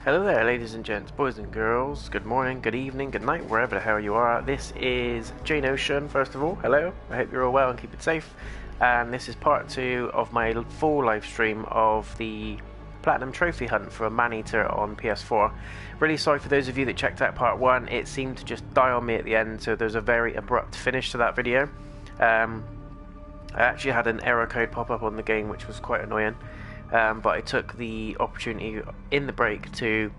Hello there, ladies and gents, boys and girls. Good morning, good evening, good night, wherever the hell you are. This is JayNotion, first of all. Hello, I hope you're all well and keep it safe. And this is part 2 of my full live stream of the Platinum Trophy Hunt for a Maneater on PS4. Really sorry for those of you that checked out part 1. It seemed to just die on me at the end, so there's a very abrupt finish to that video. I actually had an error code pop up on the game, which was quite annoying. But I took the opportunity in the break to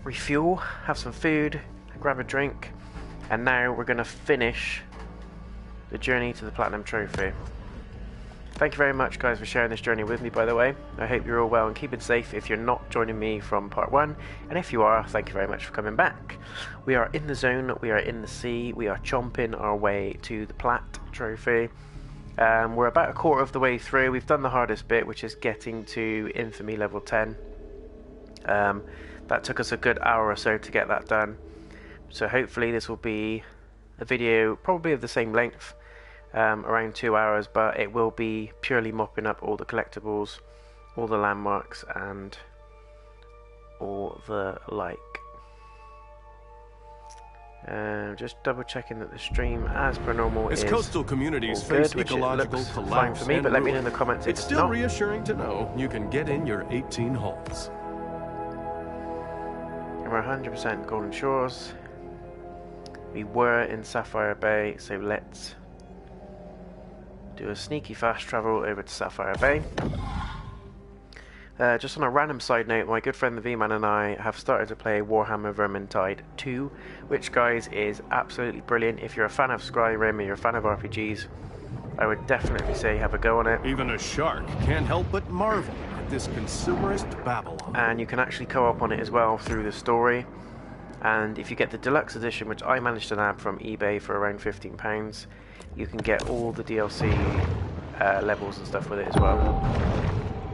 refuel, have some food, grab a drink, and now we're going to finish the journey to the Platinum Trophy. Thank you very much, guys, for sharing this journey with me, by the way. I hope you're all well and keeping safe if you're not joining me from part 1, and if you are, thank you very much for coming back. We are in the zone, we are in the sea, we are chomping our way to the Plat Trophy. We're about a quarter of the way through. We've done the hardest bit, which is getting to Infamy level 10. That took us a good hour or so to get that done. So hopefully this will be a video probably of the same length, around 2 hours, but it will be purely mopping up all the collectibles, all the landmarks, and all the like. Just double checking that the stream, as per normal, is coastal communities good, face ecological collapse fine for me, but let me know in the comments if it's still not. Reassuring to know you can get in your 18 holes. And we're 100% Golden Shores. We were in Sapphire Bay, so let's do a sneaky fast travel over to Sapphire Bay. Just on a random side note, my good friend the V-Man and I have started to play Warhammer Vermintide 2, which, guys, is absolutely brilliant. If you're a fan of Skyrim or you're a fan of RPGs, I would definitely say have a go on it. Even a shark can't help but marvel at this consumerist Babylon. And you can actually co-op on it as well through the story. And if you get the deluxe edition, which I managed to nab from eBay for around £15, you can get all the DLC levels and stuff with it as well.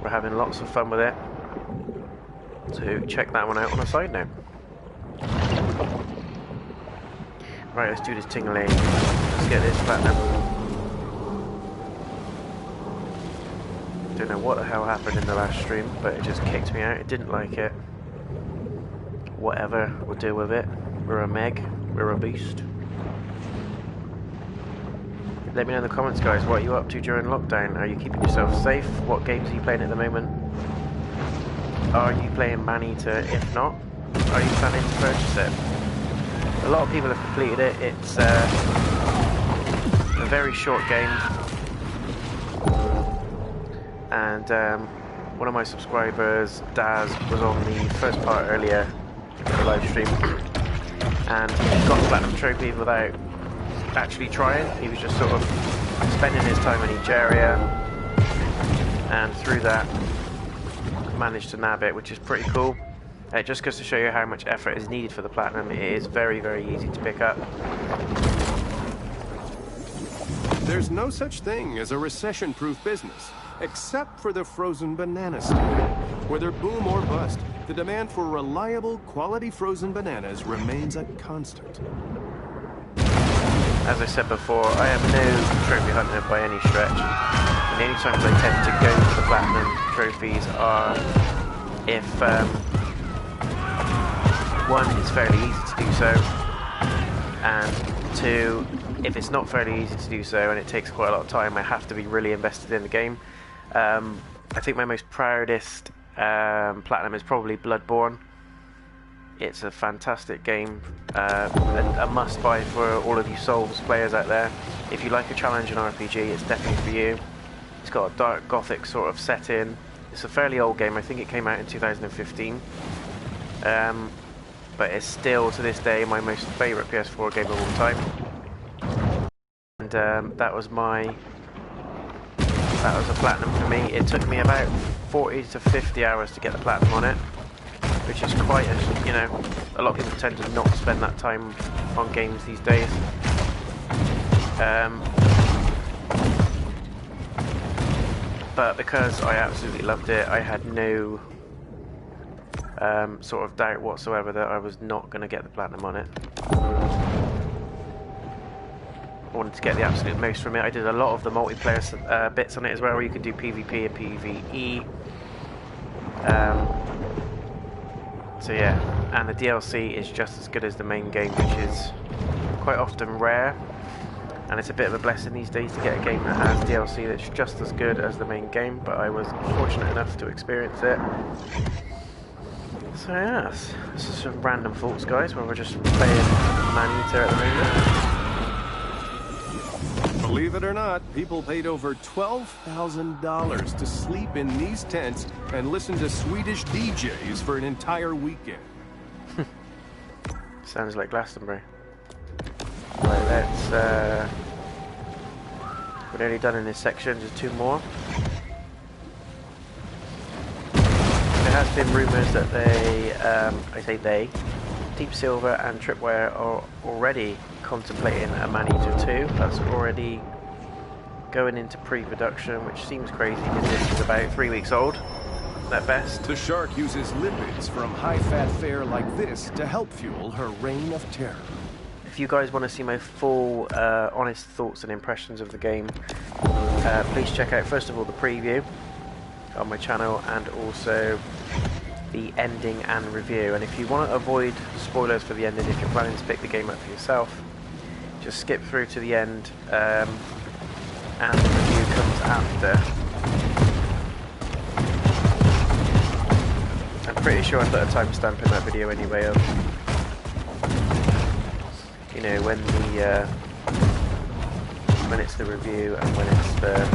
We're having lots of fun with it, so check that one out on a side note. Right, let's do this tingling. Let's get this platinum. Don't know what the hell happened in the last stream, but it just kicked me out. It didn't like it. Whatever, we'll deal with it. We're a meg, we're a beast. Let me know in the comments, guys, what are you up to during lockdown? Are you keeping yourself safe? What games are you playing at the moment? Are you playing Maneater? If not, are you planning to purchase it? A lot of people have completed it. It's a very short game. And one of my subscribers, Daz, was on the first part earlier in the live stream. And he got the Platinum Trophy without actually trying. He was just sort of spending his time in each area, and through that managed to nab it, which is pretty cool. It just goes to show you how much effort is needed for the platinum. It is very, very easy to pick up. There's no such thing as a recession-proof business, except for the frozen banana stand. Whether boom or bust, the demand for reliable, quality frozen bananas remains a constant. As I said before, I am no trophy hunter by any stretch, and the only times I tend to go for the platinum trophies are if, one, it's fairly easy to do so, and two, if it's not fairly easy to do so and it takes quite a lot of time, I have to be really invested in the game. I think my most proudest platinum is probably Bloodborne. It's a fantastic game, a must-buy for all of you Souls players out there. If you like a challenging RPG, it's definitely for you. It's got a dark gothic sort of setting. It's a fairly old game. I think it came out in 2015. But it's still, to this day, my most favourite PS4 game of all time. And that was a platinum for me. It took me about 40 to 50 hours to get the platinum on it, which is quite a, you know, a lot of people tend to not spend that time on games these days. But because I absolutely loved it, I had no sort of doubt whatsoever that I was not going to get the platinum on it. I wanted to get the absolute most from it. I did a lot of the multiplayer bits on it as well, where you could do PvP and PvE. So yeah, and the DLC is just as good as the main game, which is quite often rare, and it's a bit of a blessing these days to get a game that has DLC that's just as good as the main game, but I was fortunate enough to experience it. So yes, this is some random thoughts, guys, where we're just playing Maneater at the moment. Believe it or not, people paid over $12,000 to sleep in these tents and listen to Swedish DJs for an entire weekend. Sounds like Glastonbury. Right, let's we're nearly done in this section, just 2 more. There has been rumours that Deep Silver and Tripwire are already contemplating a Maneater 2. That's already going into pre-production, which seems crazy because this is about 3 weeks old at best. The shark uses lipids from high-fat fare like this to help fuel her reign of terror. If you guys want to see my full honest thoughts and impressions of the game, please check out first of all the preview on my channel and also the ending and review. And if you want to avoid spoilers for the ending, if you're planning to pick the game up for yourself, just skip through to the end and the review comes after. I'm pretty sure I put a timestamp in that video anyway of, you know, when it's the review and when it's the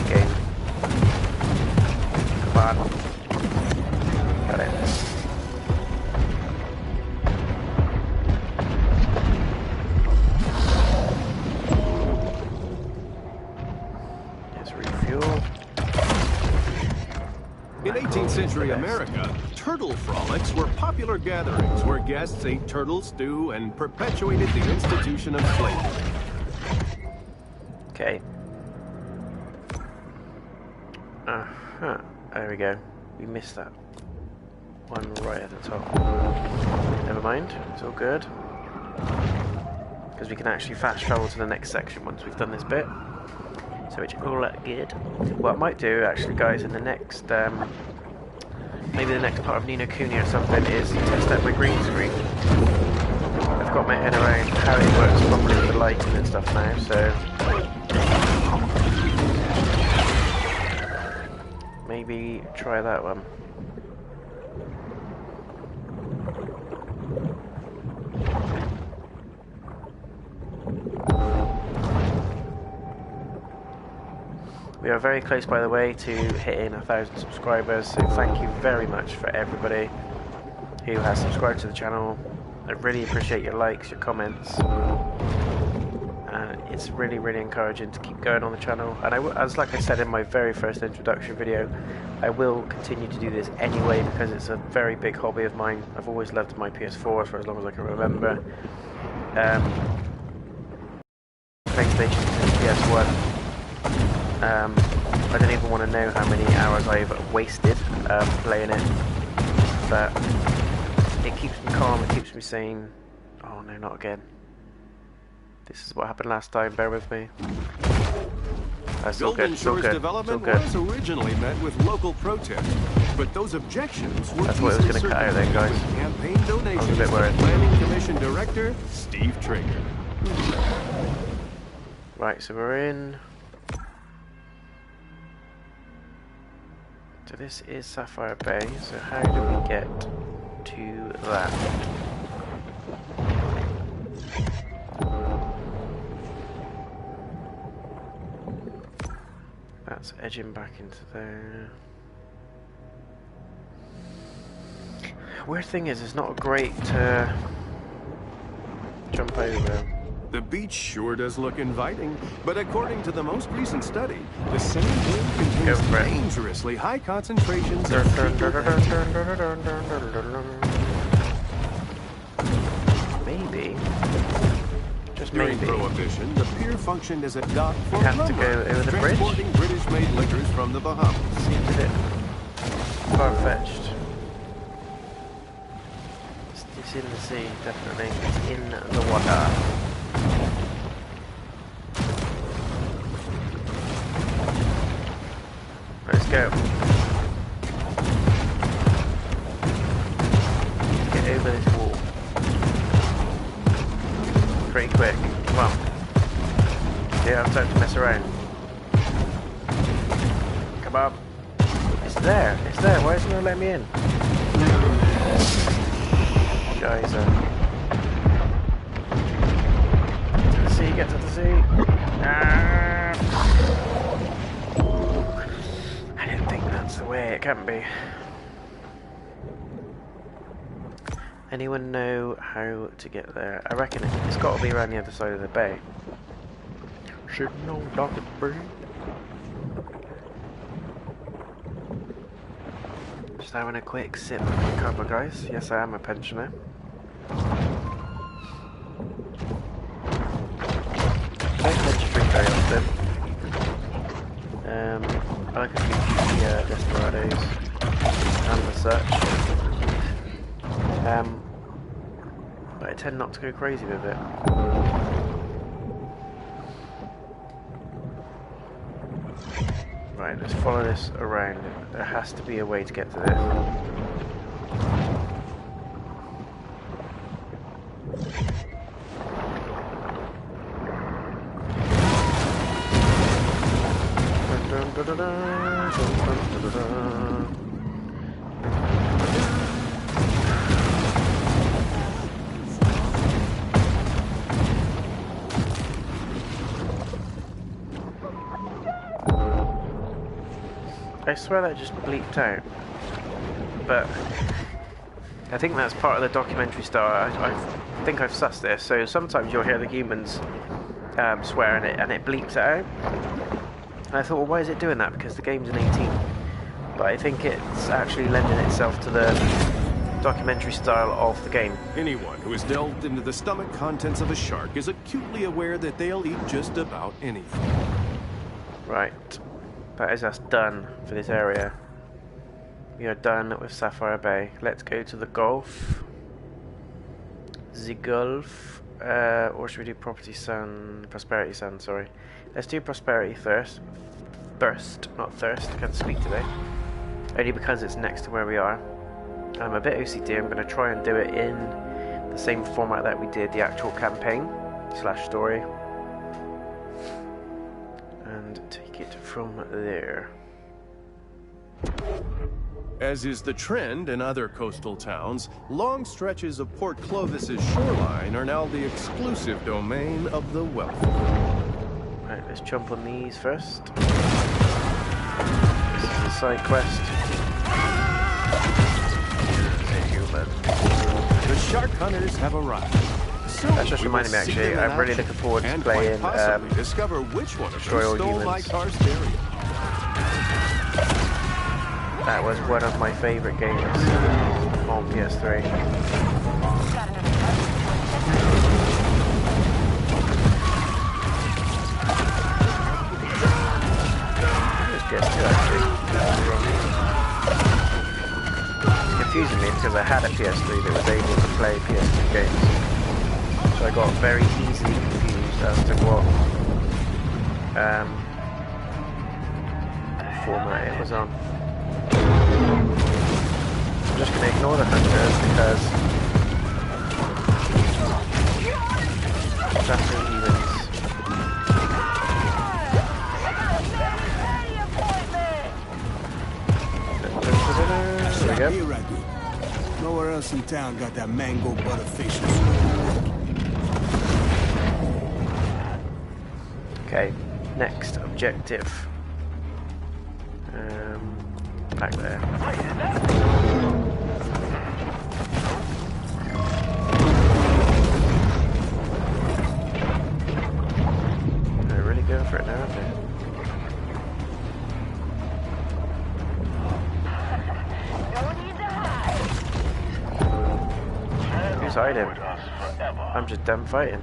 game. Come on. Got it. Let's refuel. In 18th century America, turtle frolics were popular gatherings where guests ate turtle stew and perpetuated the institution of slavery. Okay. There we go. We missed that one right at the top. Never mind. It's all good. Because we can actually fast travel to the next section once we've done this bit. So it's all good. What I might do, actually, guys, in the next, maybe the next part of Ni no Kuni or something, is test out my green screen. I've got my head around how it works properly with the lighting and stuff now, so maybe try that one. We are very close, by the way, to hitting 1,000 subscribers, so thank you very much for everybody who has subscribed to the channel. I really appreciate your likes, your comments, and it's really, really encouraging to keep going on the channel. And as like I said in my very first introduction video, I will continue to do this anyway because it's a very big hobby of mine. I've always loved my PS4 for as long as I can remember. PlayStation and PS1. I don't even want to know how many hours I've wasted playing it, but it keeps me calm, it keeps me sane. Oh no, not again. This is what happened last time, bear with me. That's all good, it's all good, development it's all good. was originally met with local protest, but those objections were That's what it was going to cut out then, guys. Campaign donations I was a bit worried. Planning Commission Director Steve Traeger. Right, so we're in. So this is Sapphire Bay, so how do we get to that? That's edging back into there. Weird thing is, it's not great to jump over. The beach sure does look inviting, but according to the most recent study, the sand dune contains dangerously high concentrations of maybe, just during maybe. Prohibition, the pier functioned as a dock for have to lumber, go over the bridge? transporting British-made liquors from the Bahamas. Seems a bit far-fetched. It's in the sea, definitely. It's in the water. Let's go. quick. Come on. Yeah, I'm time to mess around. Come on. It's there. It's there. Why isn't it letting me in? Guys, to the sea, get to the sea. Ah. I don't think that's the way. It can't be. Anyone know how to get there? I reckon it's got to be around the other side of the bay. Shooting on Dr. Bird. Just having a quick sip of my cuppa, guys. Yes, I am a pensioner. Don't tend to drink very often. I like a few desperados and the such. But I tend not to go crazy with it. Right, let's follow this around. There has to be a way to get to this. I swear that just bleeped out, but I think that's part of the documentary style. I think I've sussed this, so sometimes you'll hear the humans swear and it bleeps it out. And I thought, well, why is it doing that? Because the game's an 18. But I think it's actually lending itself to the documentary style of the game. Anyone who has delved into the stomach contents of a shark is acutely aware that they'll eat just about anything. Right. That is us done for this area. We are done with Sapphire Bay. Let's go to the Gulf. The Gulf. Or should we do Prosperity Sun, sorry. Let's do Prosperity Thirst, not Thirst. I can't speak today. Only because it's next to where we are. I'm a bit OCD. I'm going to try and do it in the same format that we did the actual campaign / story. And take it from there. As is the trend in other coastal towns, long stretches of Port Clovis's shoreline are now the exclusive domain of the wealthy. Right, let's jump on these first. This is a side quest. Human. The shark hunters have arrived. That's just reminded me, actually, I'm really looking forward to playing discover which one of Destroy All stole my Humans. car stereo. That was one of my favourite games on PS3. It was PS2, actually. It's confusing me because I had a PS3 that was able to play PS2 games. So I got very easily confused as to what format it was on. I'm just going to ignore the hunters because that's the humans. There we go. Nowhere else in town got that mango butterfish. Okay, next objective. Back there. They're really going for it now, aren't they? Who's hiding? I'm just done fighting.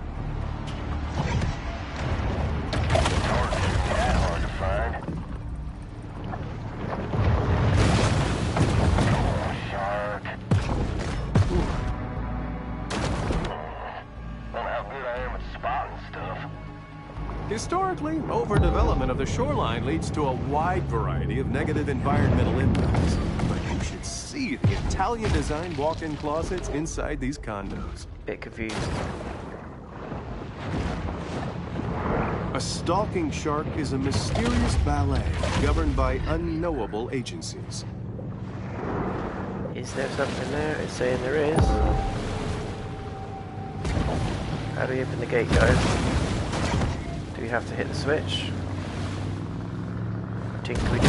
Historically, overdevelopment of the shoreline leads to a wide variety of negative environmental impacts. But you should see the Italian-designed walk-in closets inside these condos. Bit confused. A stalking shark is a mysterious ballet governed by unknowable agencies. Is there something there? It's saying there is. How do we open the gate, guys? Do we have to hit the switch? Tinkly doo.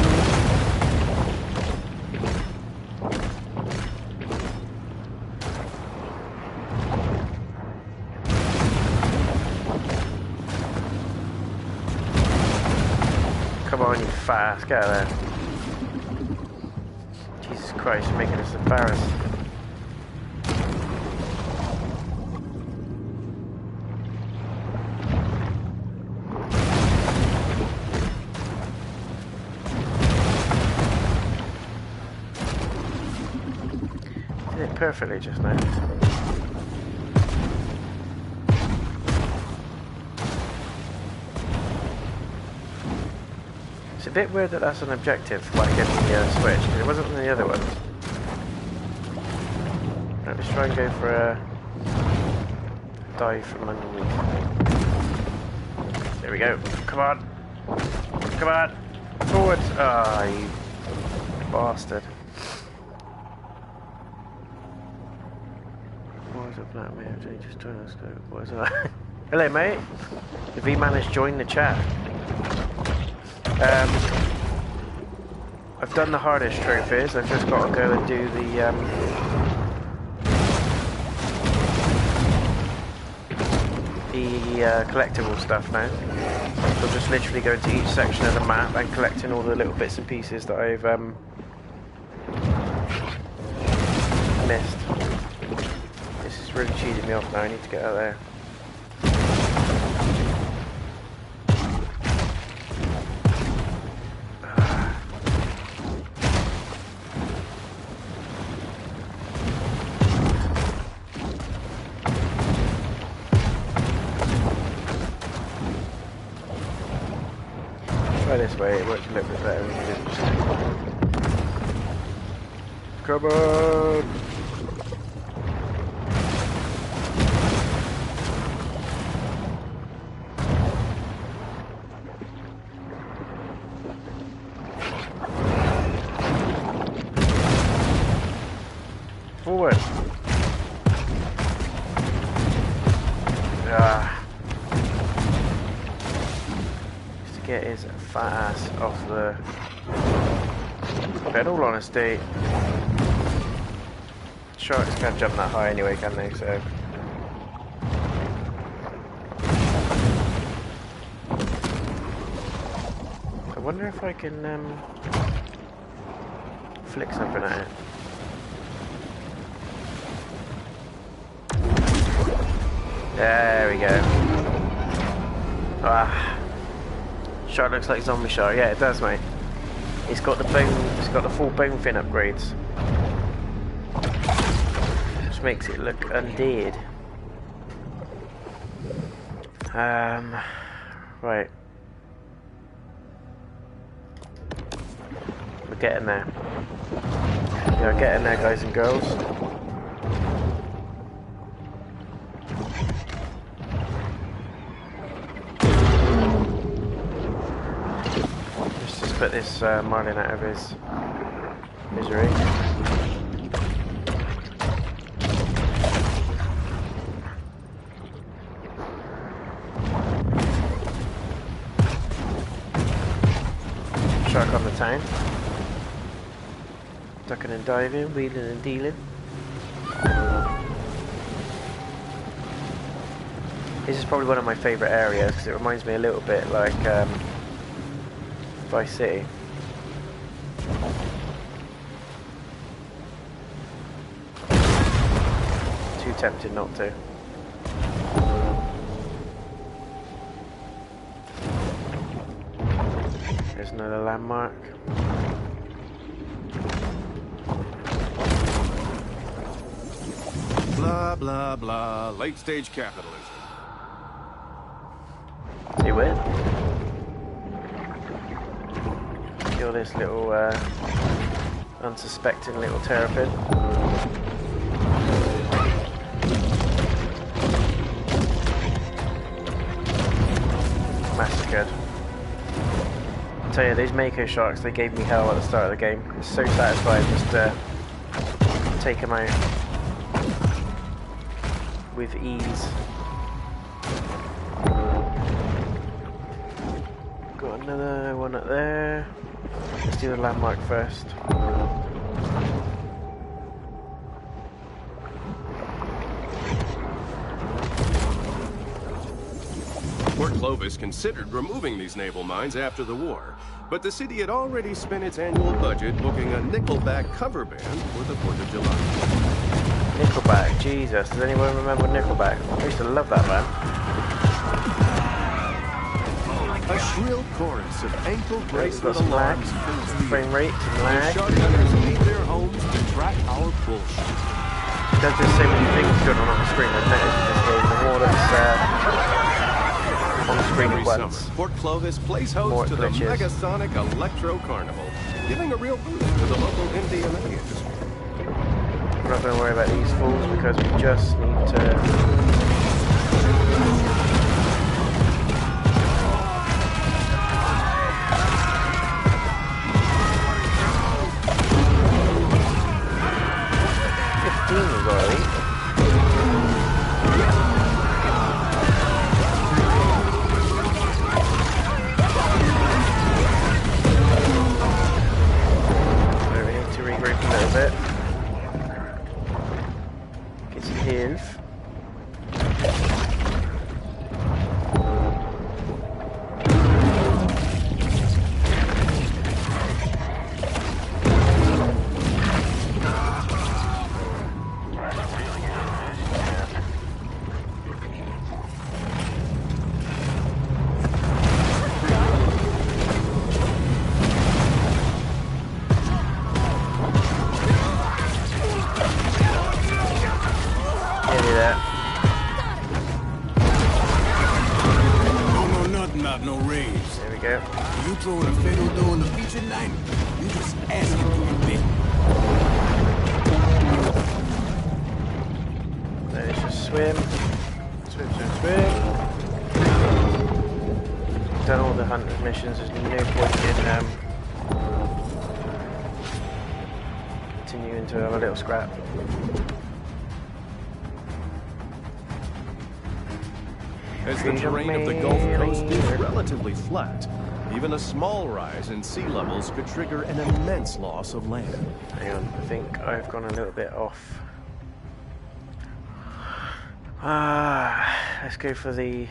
Come on, you fast, get out of there. Jesus Christ, you're making us embarrassed. Did it perfectly just now. It's a bit weird that that's an objective, like in the Switch, because it wasn't in the other ones. Right, let's try and go for a dive from underneath. There we go. Come on! Come on! Forwards! Ah, you bastard. What is it, Black Man? Just join us. What is that? Hello, mate. Have you managed to join the chat? I've done the hardest trophies. I've just got to go and do the collectible stuff now. So I'll just literally go into each section of the map and collecting all the little bits and pieces that I've missed. This is really cheating me off now. I need to get out of there. This way, it works a little bit better when you didn't. Come on! Forward! Get his fat ass off the bed. All honesty, sharks can't jump that high anyway, can they? So I wonder if I can flick something at it. There we go. Ah. Shark looks like zombie shark. Yeah, it does, mate. It's got the bone. It's got the full bone fin upgrades, which makes it look undead. Right. We're getting there. We are getting there, guys and girls. Put this marlin out of his misery. Shark on the town. Ducking and diving, wheeling and dealing. This is probably one of my favourite areas because it reminds me a little bit like Vice City. Too tempted not to. There's another landmark. Blah, blah, blah. Late stage capitalism. You win. Kill this little unsuspecting little terrapin. Massive good. I tell you, these Mako sharks, they gave me hell at the start of the game. It's so satisfying just to take them out with ease. Got another one up there. Let's do the landmark first. Port Clovis considered removing these naval mines after the war, but the city had already spent its annual budget booking a Nickelback cover band for the 4th of July. Nickelback, Jesus, does anyone remember Nickelback? I used to love that band. A shrill chorus of ankle-bracelet Got some lag, alarms fills the frame air. rate, some The lag. shark hunters leave their homes to track our bullshit. There's just so many things going on the screen. I've noticed in this game, the more that's on the screen Every at once. summer, Port Clovis plays More host to the glitches. Megasonic Electro Carnival, giving a real boost to the local MDMA industry. We're not going to worry about these fools because we just need to... we've got to eat. So we need to regroup a little bit. Get some heals. No raves. There we go. You throwing a fiddle during the feature night? You just asking for a bit. Let's just swim. Swim, swim, swim. Done all the hunter's missions. There's no point in continuing to have a little scrap. As the terrain of the Gulf Coast is relatively flat, even a small rise in sea levels could trigger an immense loss of land. Hang on, I think I've gone a little bit off. Let's go for the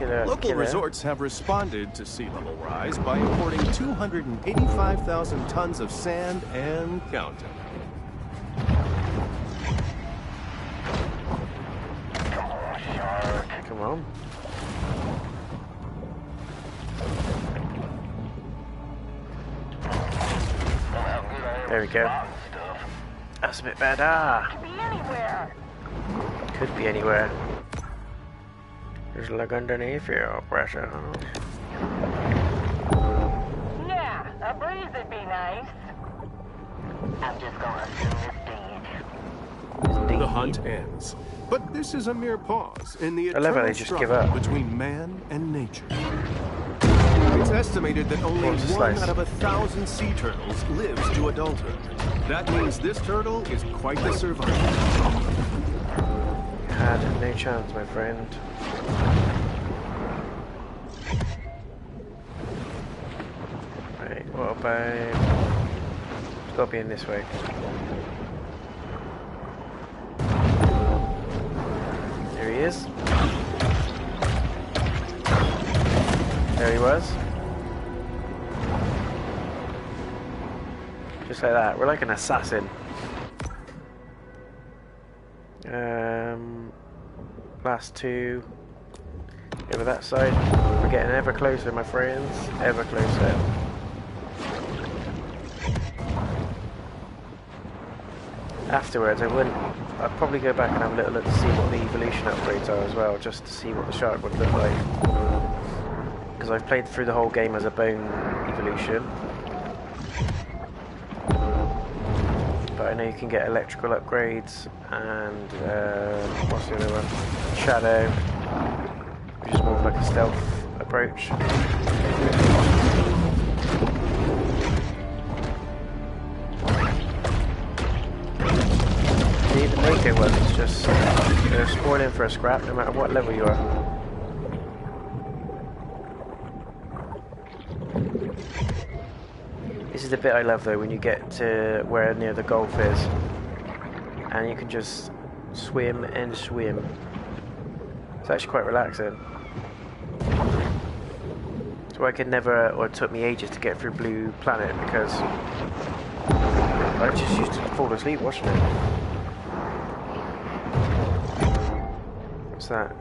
Local resorts have responded to sea level rise by importing 285,000 tons of sand and counting. Come on. There we go. That's a bit better. Could be anywhere. Could be anywhere. Just look underneath you, pressure. Yeah, a breeze would be nice. I'm just gonna assume it's dead. The hunt ends. But this is a mere pause in the I love how they eternal just give struggle up. between man and nature. It's estimated that only What's the one slice? out of 1,000 sea turtles lives to adulthood. That means this turtle is quite the survivor. Had no chance, my friend. Right, what about... It's got to be in this way. There he is. There he was. Just like that. We're like an assassin. Last two. Over that side. We're getting ever closer, my friends. Ever closer. Afterwards, I'd probably go back and have a little look to see what the evolution upgrades are as well, just to see what the shark would look like. Because I've played through the whole game as a bone evolution. But I know you can get electrical upgrades and what's the other one? Shadow, which is more like a stealth approach. See, the Mako ones just they're spoiling for a scrap no matter what level you are. This is the bit I love though, when you get to where near the Gulf is and you can just swim and swim. It's actually quite relaxing. So I could never, or it took me ages to get through Blue Planet because I just used to fall asleep watching it. What's that?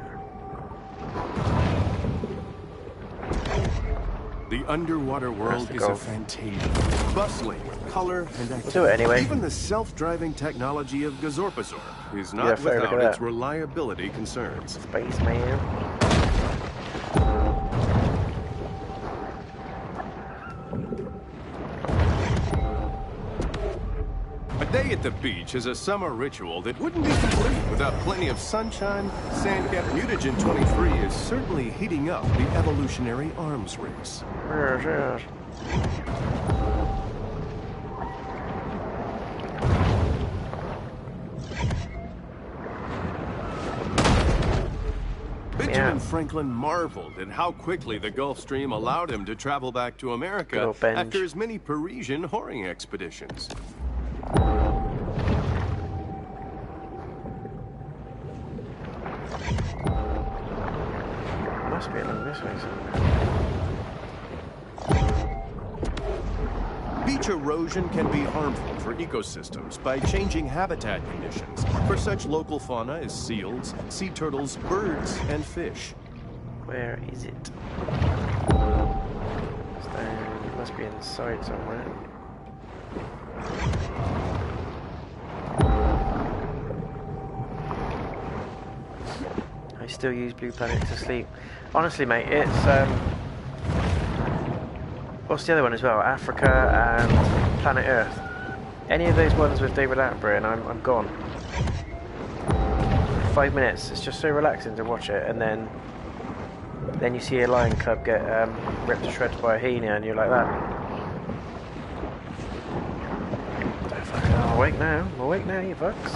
The underwater world is a fantasia, bustling with color and activity. We'll do it anyway. Even the self-driving technology of Gazorpazor is not Yeah, fair, without its reliability concerns. Spaceman. A day at the beach is a summer ritual that wouldn't be complete without plenty of sunshine. Sandcap Mutagen 23 is certainly heating up the evolutionary arms race. Yes, yes. Benjamin Franklin marveled at how quickly the Gulf Stream allowed him to travel back to America after his many Parisian whoring expeditions. Must be along this way somewhere. Beach erosion can be harmful for ecosystems by changing habitat conditions for such local fauna as seals, sea turtles, birds, and fish. Where is it? It must be inside somewhere. I still use Blue Planet to sleep. Honestly, mate, it's what's the other one as well? Africa and Planet Earth. Any of those ones with David Attenborough, and I'm gone. 5 minutes. It's just so relaxing to watch it, and then you see a lion cub get ripped to shreds by a hyena, and you're like that. I'm awake now. I'm awake now, you fucks.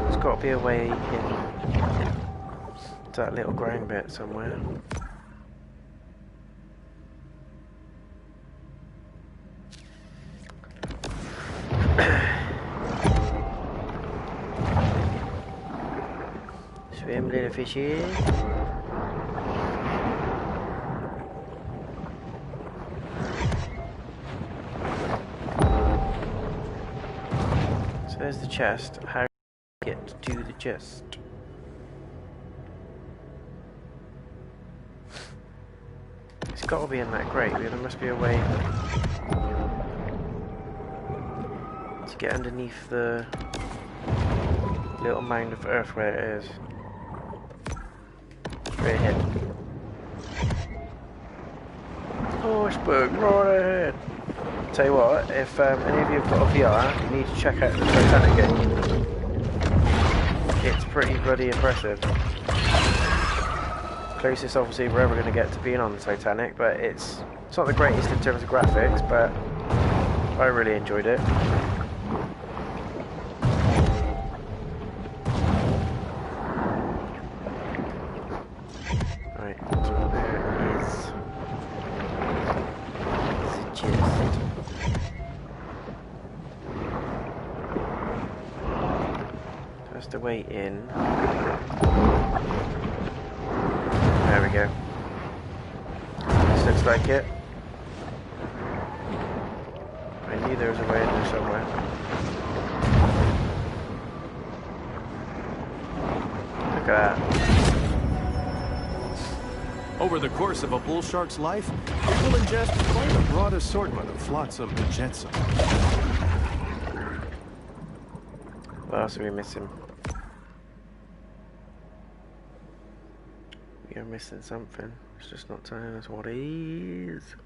There's got to be a way in that little ground bit somewhere. Swim, little fishy. So there's the chest. How do you get to the chest? It's got to be in that grate. There must be a way to get underneath the little mound of earth where it is. Straight ahead. Iceberg, right ahead. Tell you what, if any of you have got a VR, you need to check out the Titanic game. It's pretty bloody impressive. Closest obviously we're ever going to get to being on the Titanic, but it's not the greatest in terms of graphics, but I really enjoyed it. Right, so there is the chest. That's the way in. There we go. This looks like it. I knew there was a way in there somewhere. Look at that. Over the course of a bull shark's life, it will ingest quite a broad assortment of flotsam and jetsam. What else are we missing? We are missing something. It's just not telling us what it is.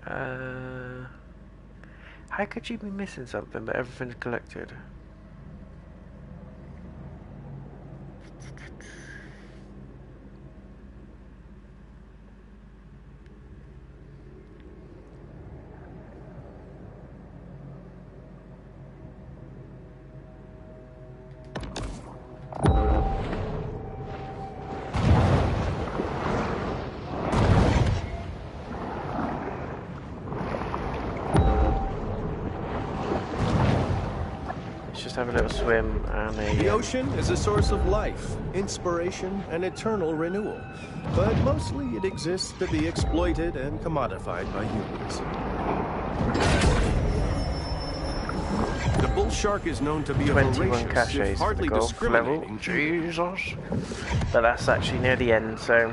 How could you be missing something but everything's collected? Just have a little swim and The ocean is a source of life, inspiration, and eternal renewal. But mostly it exists to be exploited and commodified by humans. The bull shark is known to be a 21 voracious, caches if for hardly the golf level. discriminating. Jesus. But that's actually near the end, so...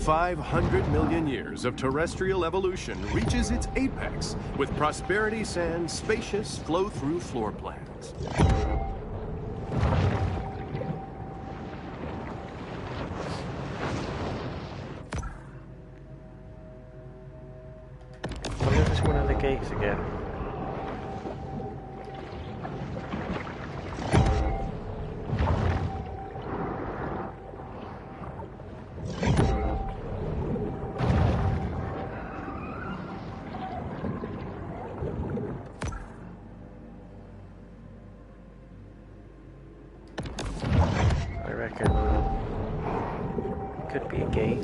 500 million years of terrestrial evolution reaches its apex with Prosperity Sand's spacious flow-through floor plans. I wonder if it's one of the gates again. Could be a gate.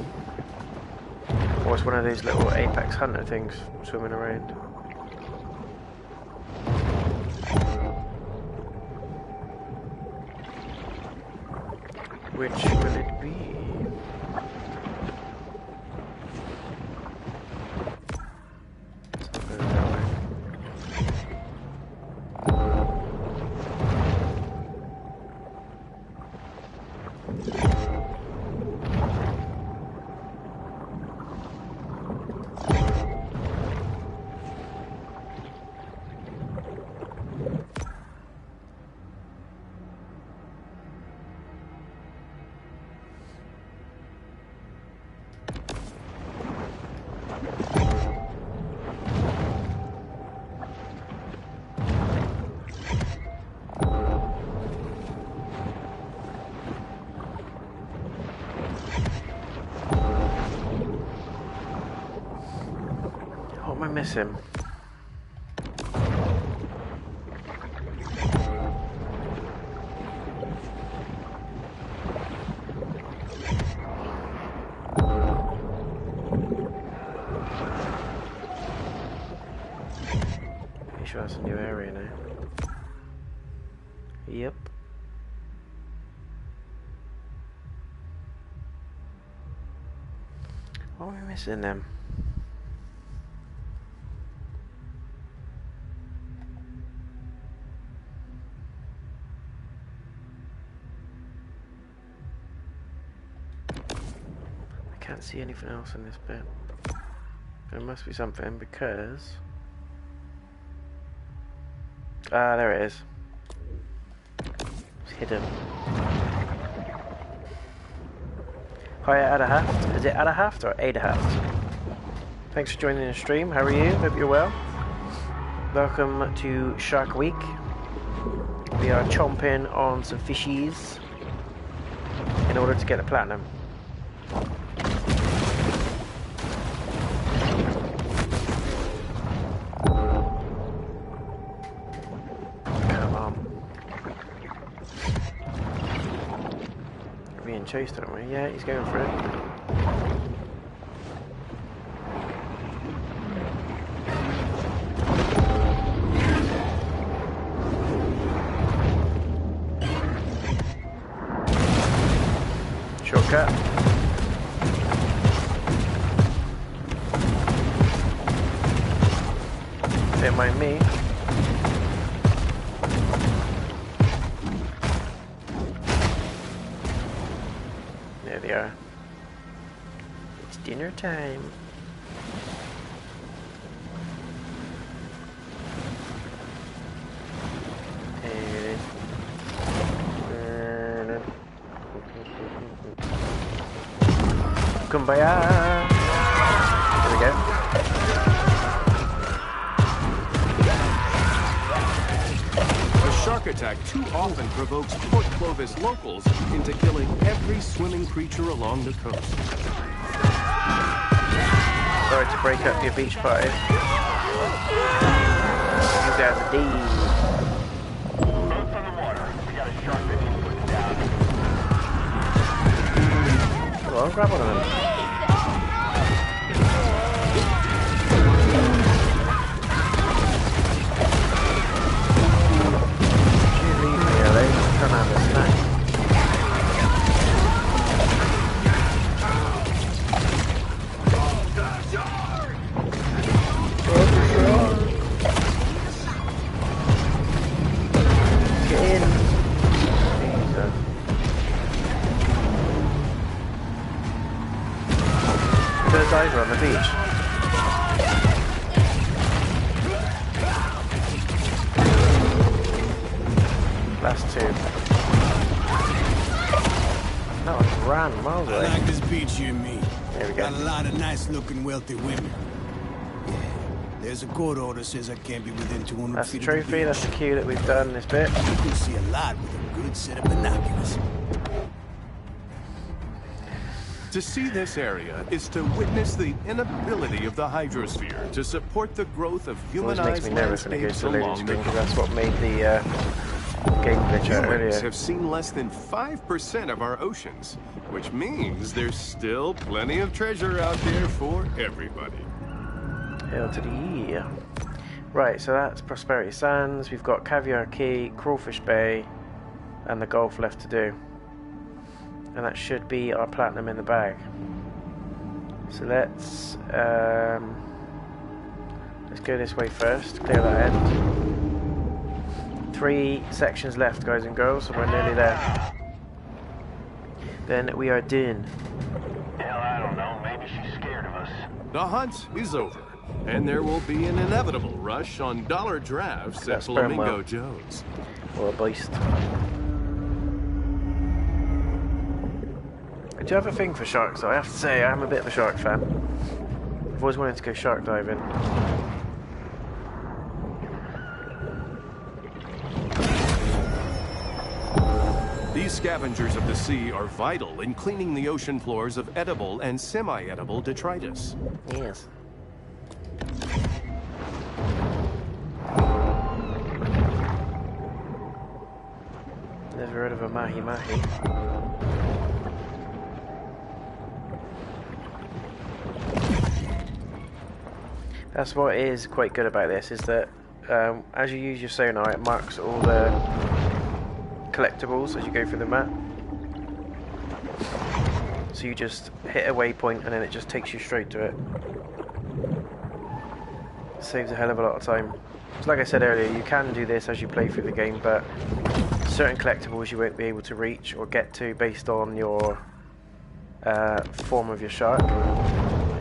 Or it's one of these little apex hunter things swimming around. Which will it be? Let's not go that way. What am I missing? Pretty sure that's a new area now. Yep. What am I missing then? I can't see anything else in this bit. There must be something because... Ah, there it is. It's hidden. Hi, Adahaft. Is it Adahaft or Adahaft? Thanks for joining the stream. How are you? Hope you're well. Welcome to Shark Week. We are chomping on some fishies in order to get the platinum. Chased, aren't we? Yeah, he's going for it. Shortcut. Don't mind me. There they are. It's dinner time. And Kumbaya! There we go. A shark attack too often provokes Port Clovis locals into killing every swimming creature along the coast. Sorry to break up your beach party. You guys are deep. Boats on the water. We got a shark that needs putting down. Come on, grab one of them. You leave me alone. I'm trying to have a snack. Get in. Jesus. The diver on the beach. Last two. No, it ran miles I away. like this beach you and me. There we Got a go. lot of nice-looking, wealthy women. Yeah, there's a court order says I can't be within 200 That's the feet trophy, of the that's the beach. cue that we've done this bit. You can see a lot with a good set of binoculars. To see this area is to witness the inability of the hydrosphere to support the growth of It always makes humanized me nervous when it goes landscapes to loading along screen the because that's what made the game glitch out Humans earlier. have seen less than 5% of our oceans, which means there's still plenty of treasure out there for everybody. Hell to the yeah. Right, so that's Prosperity Sands. We've got Caviar Key, Crawfish Bay, and the Gulf left to do. And that should be our platinum in the bag. So let's go this way first, clear that end. 3 sections left, guys and girls, so we're nearly there. Then we are done. Hell, I don't know. Maybe she's scared of us. The hunt is over, and there will be an inevitable rush on dollar drafts at That's sperm Flamingo whale. Joe's. Or a beast. I do have a thing for sharks, though. I have to say, I'm a bit of a shark fan. I've always wanted to go shark diving. These scavengers of the sea are vital in cleaning the ocean floors of edible and semi-edible detritus. Yes. Never heard of a mahi-mahi. That's what is quite good about this, is that as you use your sonar, it marks all the collectibles as you go through the map. So you just hit a waypoint and then it just takes you straight to it. Saves a hell of a lot of time. So like I said earlier, you can do this as you play through the game, but certain collectibles you won't be able to reach or get to based on your form of your shark.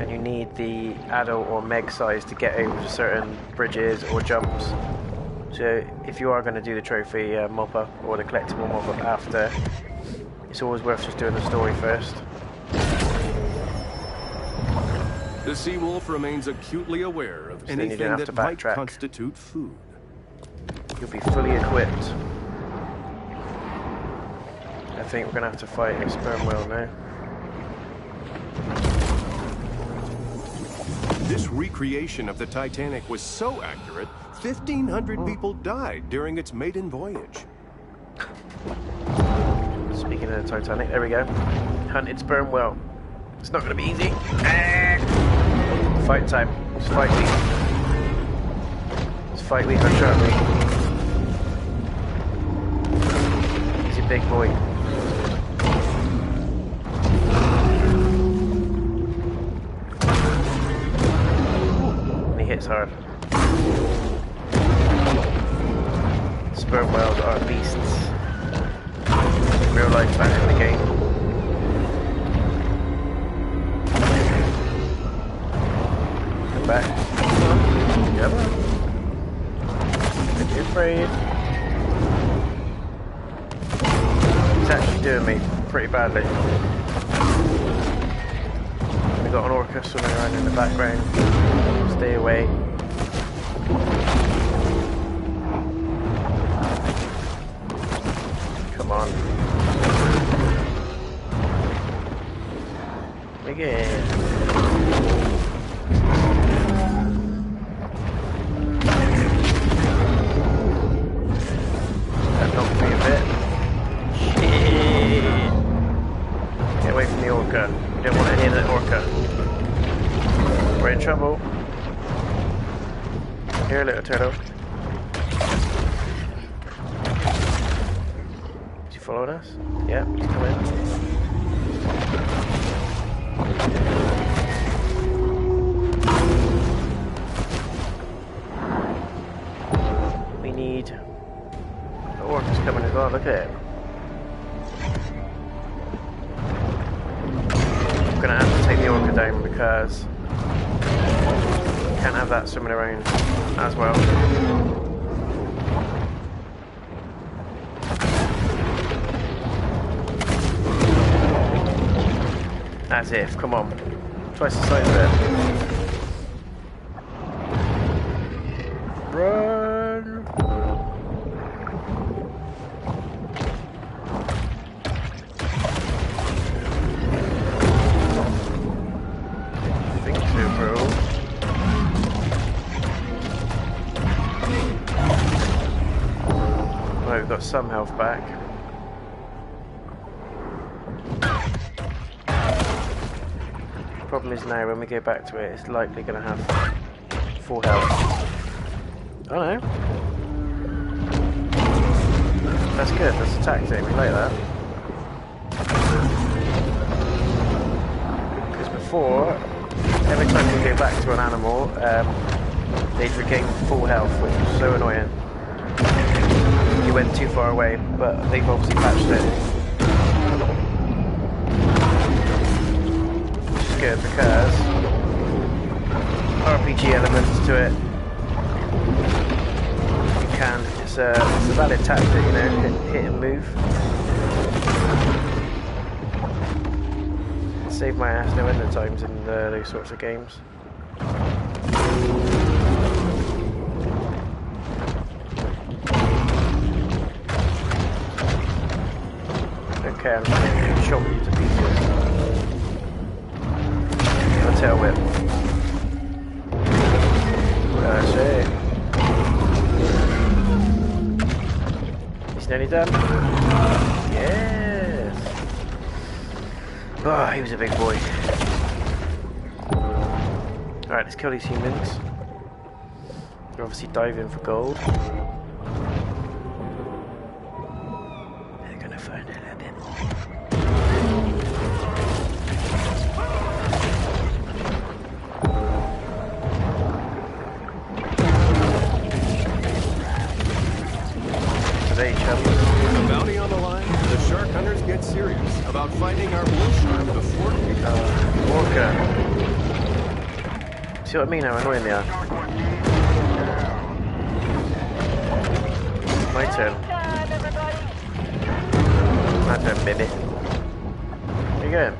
And you need the adult or meg size to get over to certain bridges or jumps. So if you are going to do the trophy mop up or the collectible mop up after, it's always worth just doing the story first. The sea wolf remains acutely aware of then you don't anything have to that might backtrack. constitute food. You'll be fully equipped. I think we're going to have to fight a sperm whale now. This recreation of the Titanic was so accurate, 1,500 people died during its maiden voyage. Speaking of the Titanic, there we go. Hunted sperm whale. It's not going to be easy. Fight time. It's fight week. It's fight week on Shark Week. He's a big boy. And he hits hard. Sperm whales are beasts. Real life back in the game. Come back. Come on. Don't be afraid. It's actually doing me pretty badly. We got an orca swimming around in the background. Stay away. Come on. Again. That knocked me a bit. Shit. Get away from the orca. We don't want to hit the orca. We're in trouble. Here, little turtle. Is he following us? Yeah, he's coming. We need... The orca's coming as well, look at it. I'm gonna have to take the orca down because can't have that swimming around as well. As if, come on. Twice the size of it. Run! I think so, bro. Right, we've got some health back. Problem is now when we go back to it, it's likely going to have full health. Oh no. That's good, that's a tactic, we like that. Because before, every time we go back to an animal, they'd regain full health, which was so annoying. You went too far away, but they've obviously patched it. Good because RPG elements to it. You can. It's a valid tactic, you know, hit and move. Save my ass no end of times in those sorts of games. Okay, I'm just going to chomp you to pieces. Tail whip. That's it. He's nearly done. Yes. Oh, he was a big boy. Alright, let's kill these humans. They're obviously diving for gold. They're gonna find a little bit more. With the bounty on the line, the shark hunters get serious about finding our blue shark before we orca. See what I mean? How annoying they are. My turn. My turn, baby. Where you going?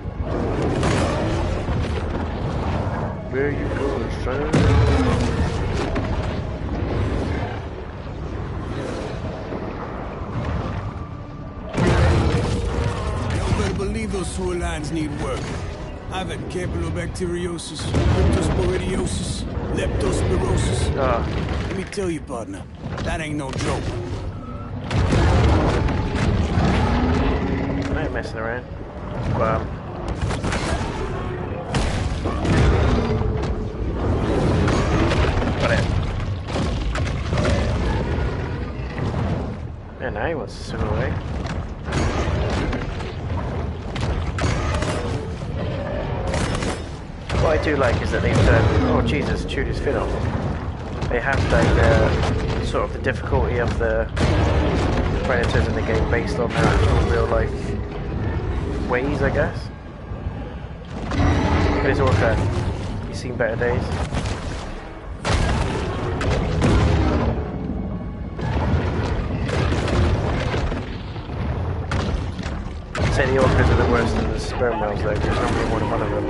Where you going, son? Believe those sewer lines need work. I've had campylobacteriosis, cryptosporidiosis, leptospirosis. Let me tell you, partner, that ain't no joke. I ain't messing around. Wow. Got it. And now he wants to swim away. What I do like is that they've done, oh Jesus, chewed his fin off. They have done sort of the difficulty of the predators in the game based on their actual real life ways, I guess. Look at his orca, he's seen better days. I'd say the orcas are the worst than the sperm whales though, there's normally more than one of them.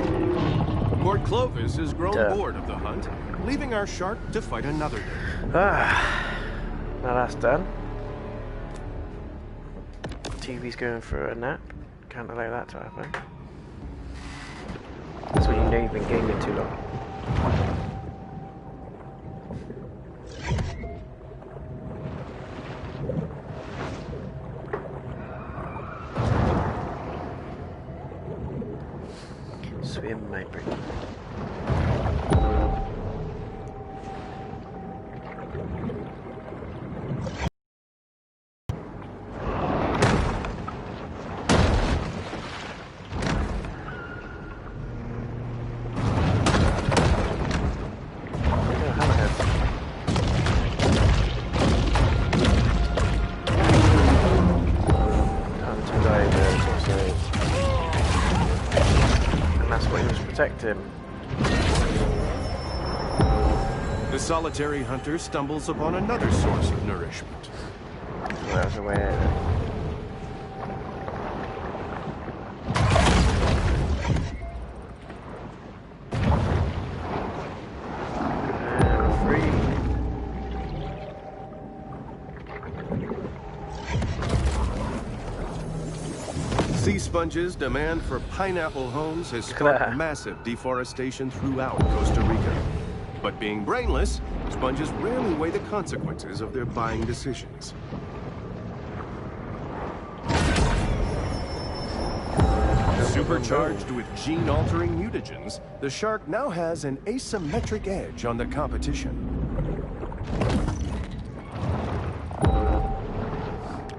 Port Clovis has grown bored of the hunt, leaving our shark to fight another day. Now that's done. TV's going for a nap. Can't allow that to happen. That's when you know you've been gaming too long. Swim, my brain. Him. The solitary hunter stumbles upon another source of nourishment. Well, that was a way out. Sea sponges' demand for pineapple homes has sparked massive deforestation throughout Costa Rica. But being brainless, sponges rarely weigh the consequences of their buying decisions. Supercharged with gene-altering mutagens, the shark now has an asymmetric edge on the competition.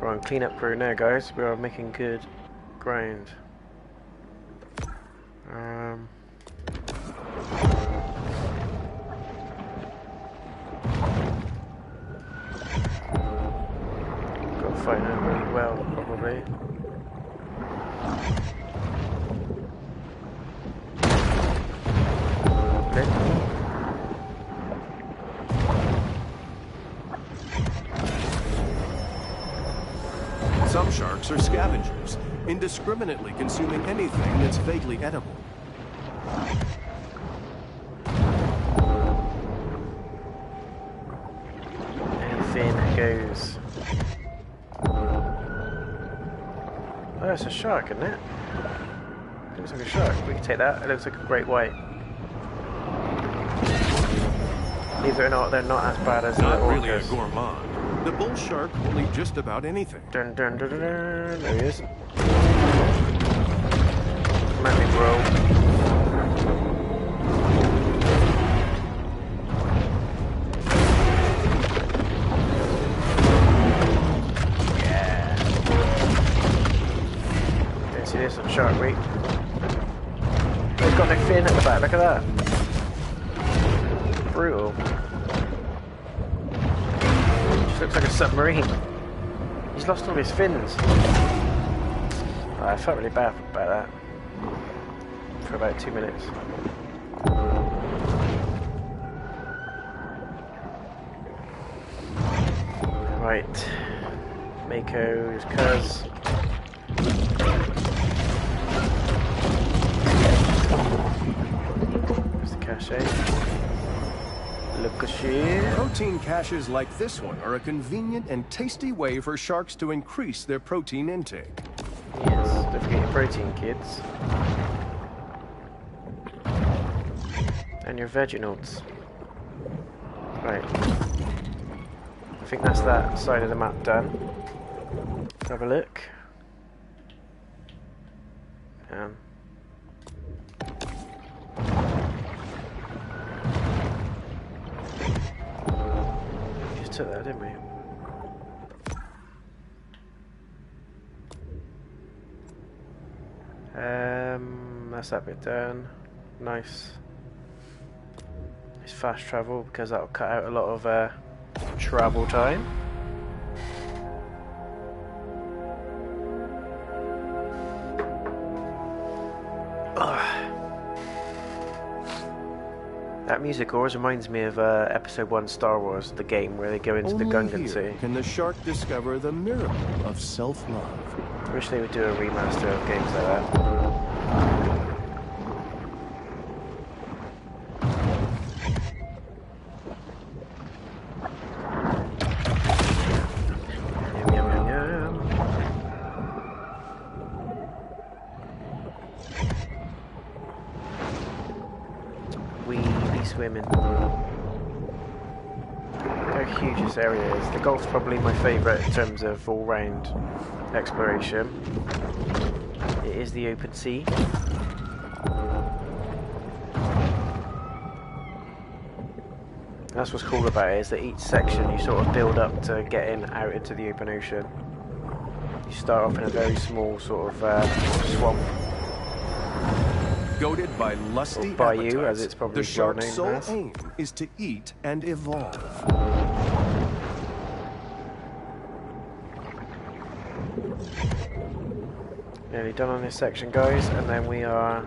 We're on cleanup crew now, guys. We are making good ground. Got to fight out really well, probably. Some sharks are scavengers, indiscriminately consuming anything that's vaguely edible. Anything goes. Oh, it's a shark, isn't it? It looks like a shark. We can take that. It looks like a great white. Believe it or not, they're not as bad as the orcas. Not really a gourmand. The bull shark will eat just about anything. Dun dun dun dun dun. There he is. Let me grow. Yeah. Don't see this on Shark Week. They've got no fin at the back. Look at that. Brutal. Looks like a submarine. He's lost all his fins. Oh, I felt really bad about that. For about 2 minutes. Right. Mako's cuz. There's the cache. Look at you. Protein caches like this one are a convenient and tasty way for sharks to increase their protein intake. Yes, don't forget your protein, kids. And your veggie notes. Right. I think that's that side of the map done. Let's have a look. Just took that, didn't we? That's that bit done. Nice. It's fast travel because that'll cut out a lot of travel time. That music always reminds me of Episode 1 Star Wars, the game where they go into the Gungan Sea. Can the shark discover the miracle of self-love? I wish they would do a remaster of games like that. swimming. Look how huge this area is. The Gulf's probably my favourite in terms of all-round exploration. It is the open sea. That's what's cool about it, is that each section you sort of build up to getting out into the open ocean. You start off in a very small sort of swamp. Goaded by lusty bayou, appetites, as it's probably the shark's well sole known as. aim is to eat and evolve. Nearly done on this section, guys, and then we are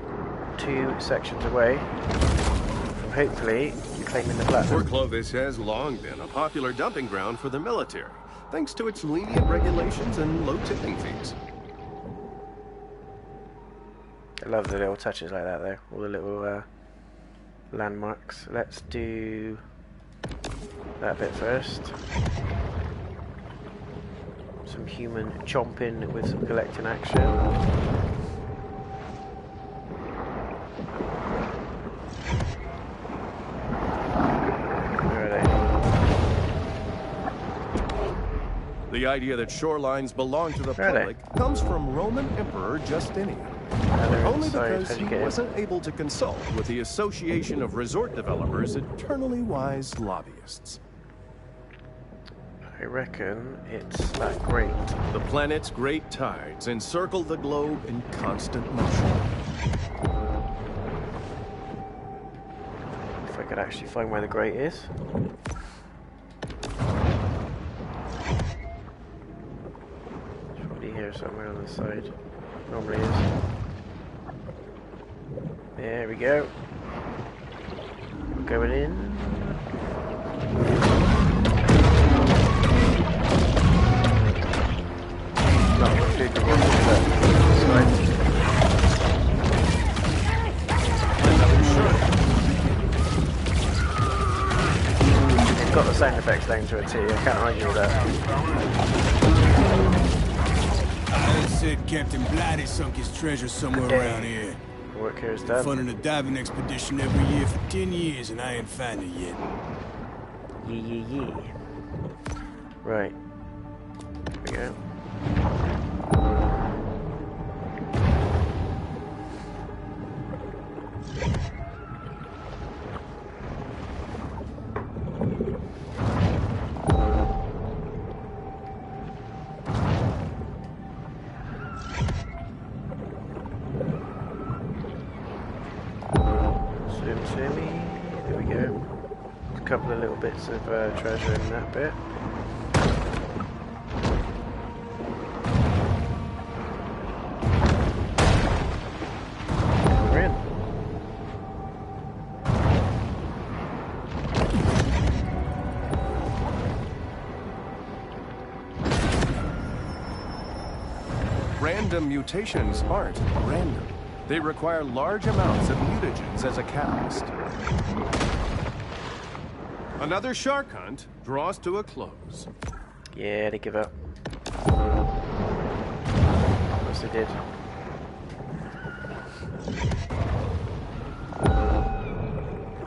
2 sections away from hopefully claiming the platinum. Port Clovis has long been a popular dumping ground for the military, thanks to its lenient regulations and low tipping fees. I love the little touches like that, though. All the little landmarks. Let's do that bit first. Some human chomping with some collecting action. Where are they? The idea that shorelines belong to the public comes from Roman Emperor Justinian. Only because he wasn't able to consult with the Association of Resort Developers' eternally wise lobbyists. I reckon it's that great. The planet's great tides encircle the globe in constant motion. If I could actually find where the grate is. It's probably here somewhere on the side. Normally is. There we go. Going in. Not much food to watch this side. It's got the sound effects down to a T, I can't argue with that. I said Captain Blighty sunk his treasure somewhere around here. Work here is done. Funding a diving expedition every year for 10 years and I ain't found it yet. Yee. Right. There we go. There we go. A couple of little bits of treasure in that bit. We're in. Random mutations aren't random. They require large amounts of mutagens as a catalyst. Another shark hunt draws to a close. Yeah, they give up. Yes, they did.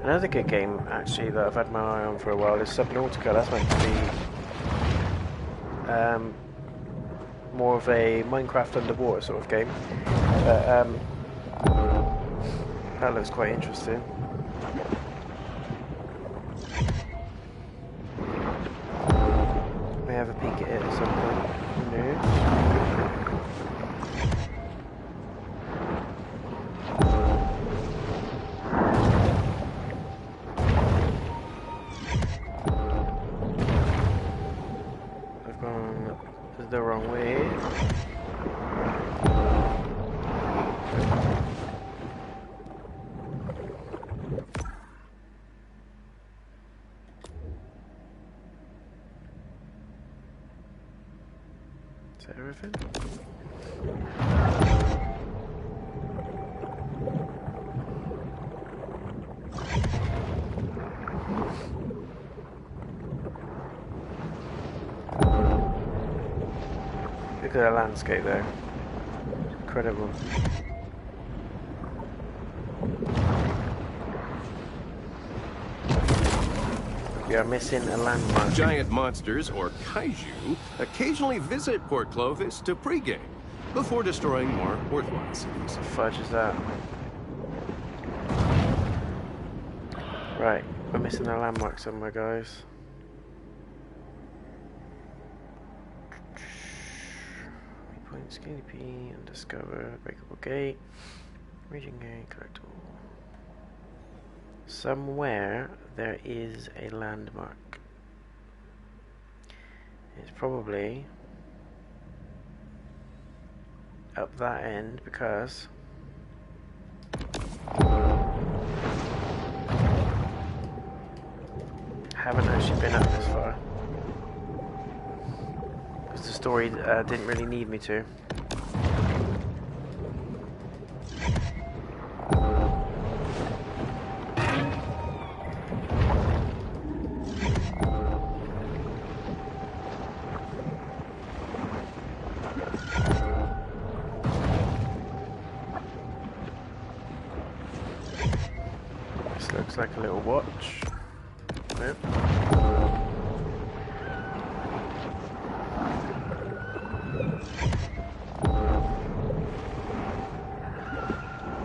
Another good game, actually, that I've had my eye on for a while is Subnautica. That's meant to be more of a Minecraft underwater sort of game. But that looks quite interesting. May have a peek at it at some point. Who knows? I've gone the wrong way. Is that everything? Look at that landscape there. Incredible. I've are missing a landmark. Giant monsters, or kaiju, occasionally visit Port Clovis to pregame before destroying more worthwhile cities. What the fudge is that? Right, we're missing a landmark somewhere, guys. Point Skinny P and discover breakable gate. Reaching gate, collectible. Somewhere there is a landmark. It's probably up that end because I haven't actually been up this far. Because the story didn't really need me to. This looks like a little watch. Nope.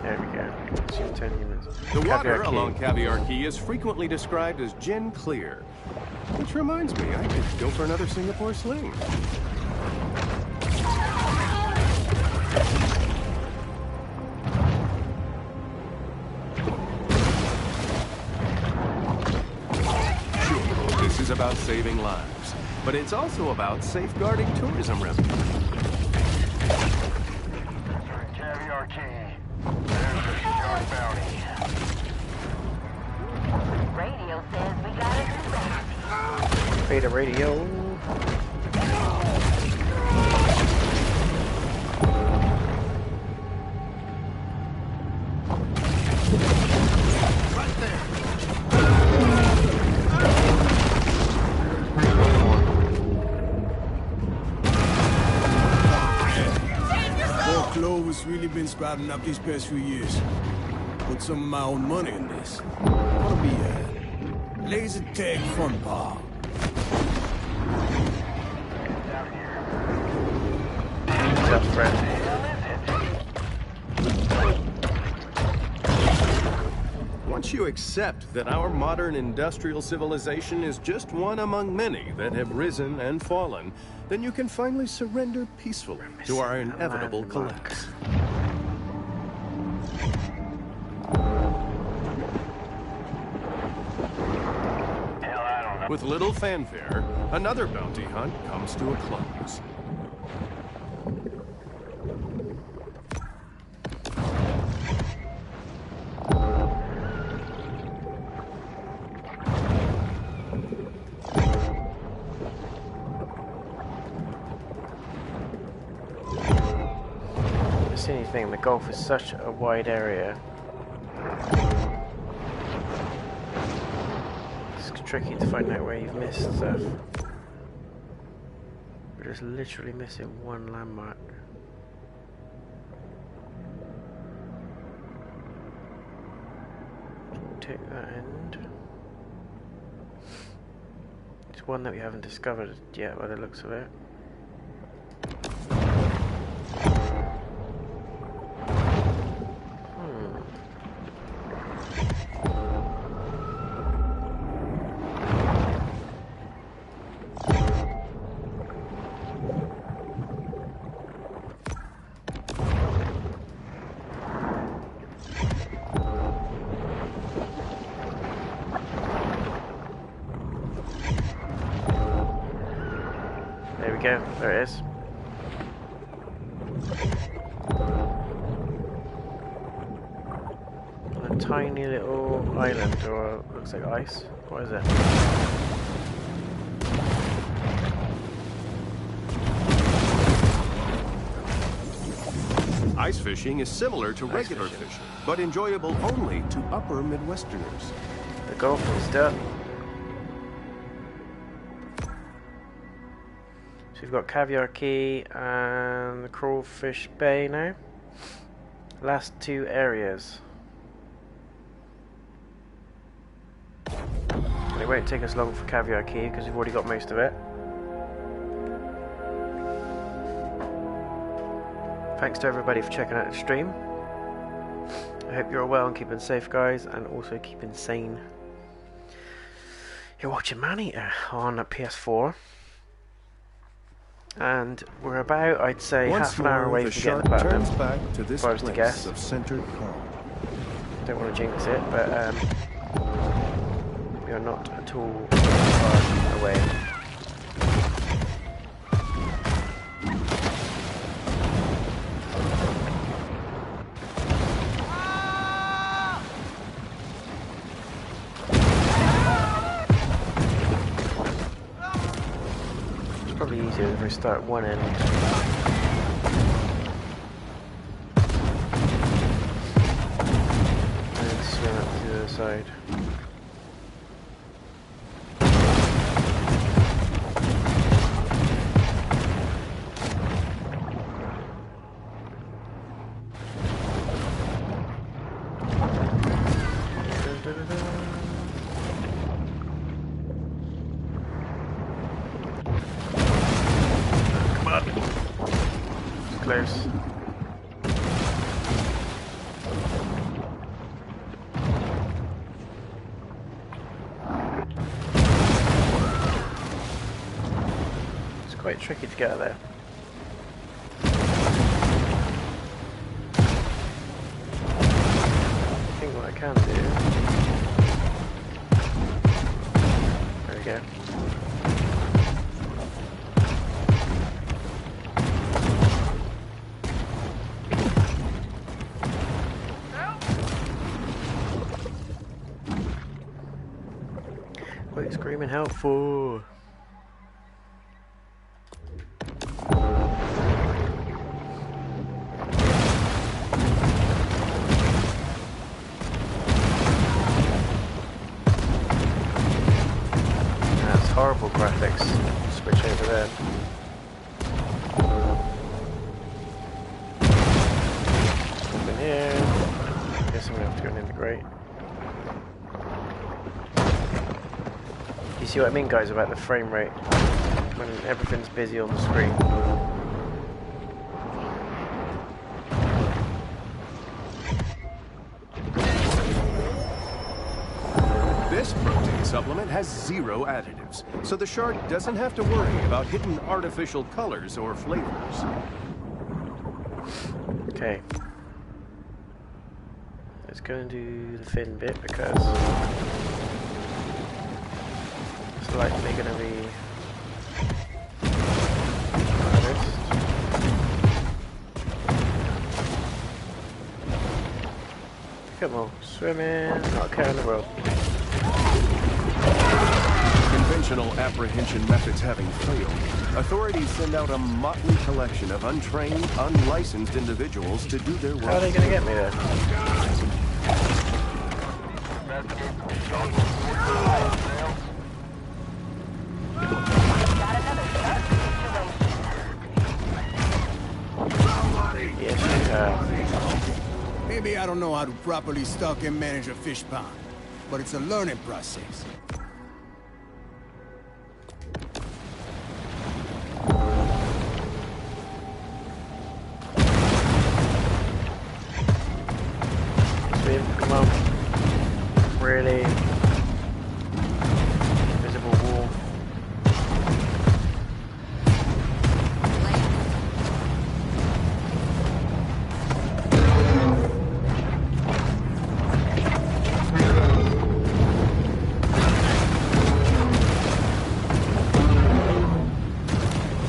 There we go. Consume 10 units. The water Caviar along Key. Caviar Key is frequently described as gin clear. Which reminds me, I could go for another Singapore sling. Sure, this is about saving lives, but it's also about safeguarding tourism revenue. Caviar Key. There's the shark bounty. Radio says we got a new bounty. Beta radio. Right there. Port Clovis really been sprouting up these past few years. Put some of my own money in this. What'll be a laser tag fun park. What's up, friend? Once you accept that our modern industrial civilization is just one among many that have risen and fallen, then you can finally surrender peacefully to our inevitable collapse. Hell, I don't know. With little fanfare, another bounty hunt comes to a close. That's the only thing, the Gulf is such a wide area. It's tricky to find out where you've missed stuff. We're just literally missing one landmark. Take that end. It's one that we haven't discovered yet by the looks of it. There we go, there it is. On a tiny little island, or looks like ice. What is it? Ice fishing is similar to regular fishing, but enjoyable only to upper Midwesterners. The Gulf is done. So we've got Caviar Key and the Crawfish Bay now. Last two areas. It won't take us long for caviar key because we've already got most of it. Thanks to everybody for checking out the stream. I hope you're all well and keeping safe, guys, and also keeping sane. You're watching Maneater on a PS4, and we're about, I'd say, half an hour away from getting the platinum. Back to this if I was to guess. of centered calm. Don't want to jinx it, but we are not at all far away. It's probably easier if we start at one end. Swim up to the other side. Come on. It's close. Quite tricky to get out there. I think what I can do. There we go. What are you screaming help for? Horrible graphics. Switch over there. Open here. Guess I'm gonna have to go and integrate. You see what I mean, guys, about the frame rate when everything's busy on the screen. This protein supplement has 0 additives, so the shark doesn't have to worry about hidden artificial colors or flavors. Okay. Let's go and do the fin bit because it's likely going to be hardest. Come on, swimming, not a care in the world. Conventional apprehension methods having failed, authorities send out a motley collection of untrained, unlicensed individuals to do their work. How are they going to get me there? Yes, you have. Maybe I don't know how to properly stock and manage a fish pond, but it's a learning process. Come on. Really? Visible wall.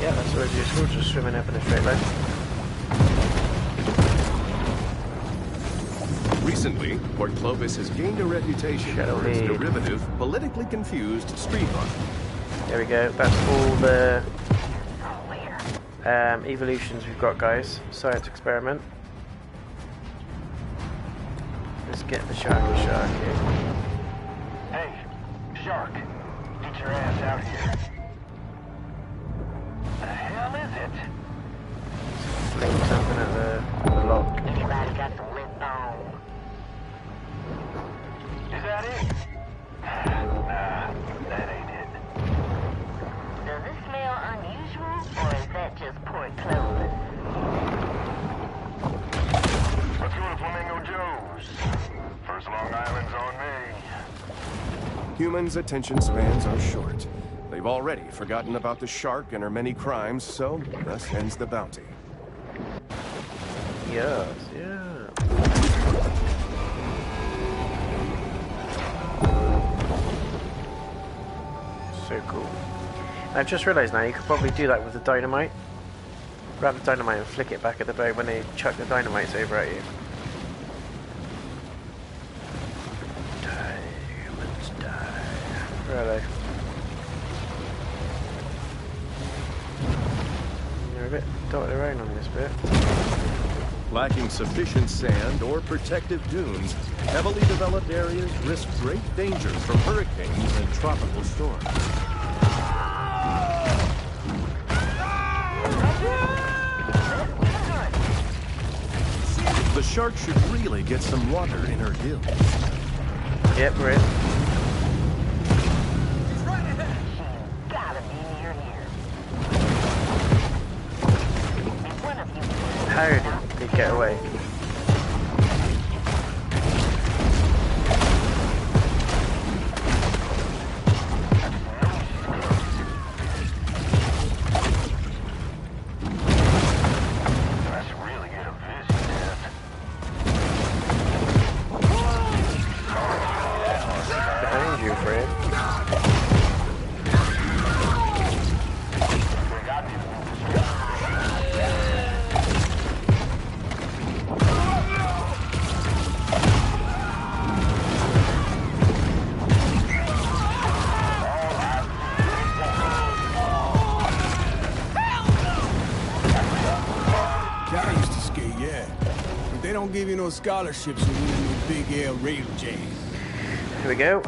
Yeah, that's always useful, just swimming up in a straight line. Recently, Port Clovis has gained a reputation for its derivative, politically confused street art. There we go, that's all the evolutions we've got, guys. Science experiment. Let's get the sharky here. Hey, shark, get your ass out here. The hell is it? Fling something at the lock. Anybody got some lip balm? Is that it? Nah, Humans' attention spans are short. They've already forgotten about the shark and her many crimes, so thus ends the bounty. Yes, yeah. So cool. I've just realised now you could probably do that with the dynamite. Grab the dynamite and flick it back at the boat when they chuck the dynamites over at you. Die, humans, die. Where are they? They're a bit dotted around on this bit. Lacking sufficient sand or protective dunes, heavily developed areas risk great danger from hurricanes and tropical storms. The shark should really get some water in her gills. Yep, we're in. Gotta be near here. One of you. How did they get away? Give you no scholarships or winning no big air rail jam. Here we go.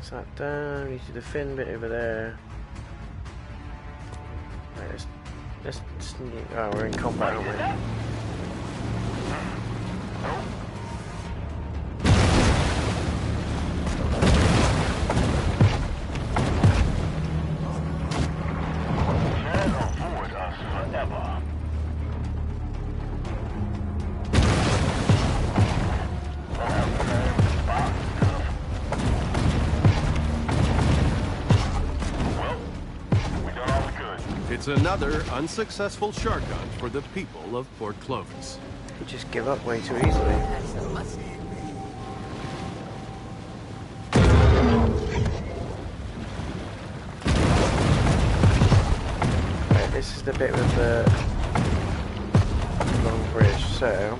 Is that done? You see the fin bit over there. Right, let's sneak. Oh, we're in combat, aren't we? It's another unsuccessful shark hunt for the people of Port Clovis. You just give up way too easily. Right, this is the bit with the long bridge, so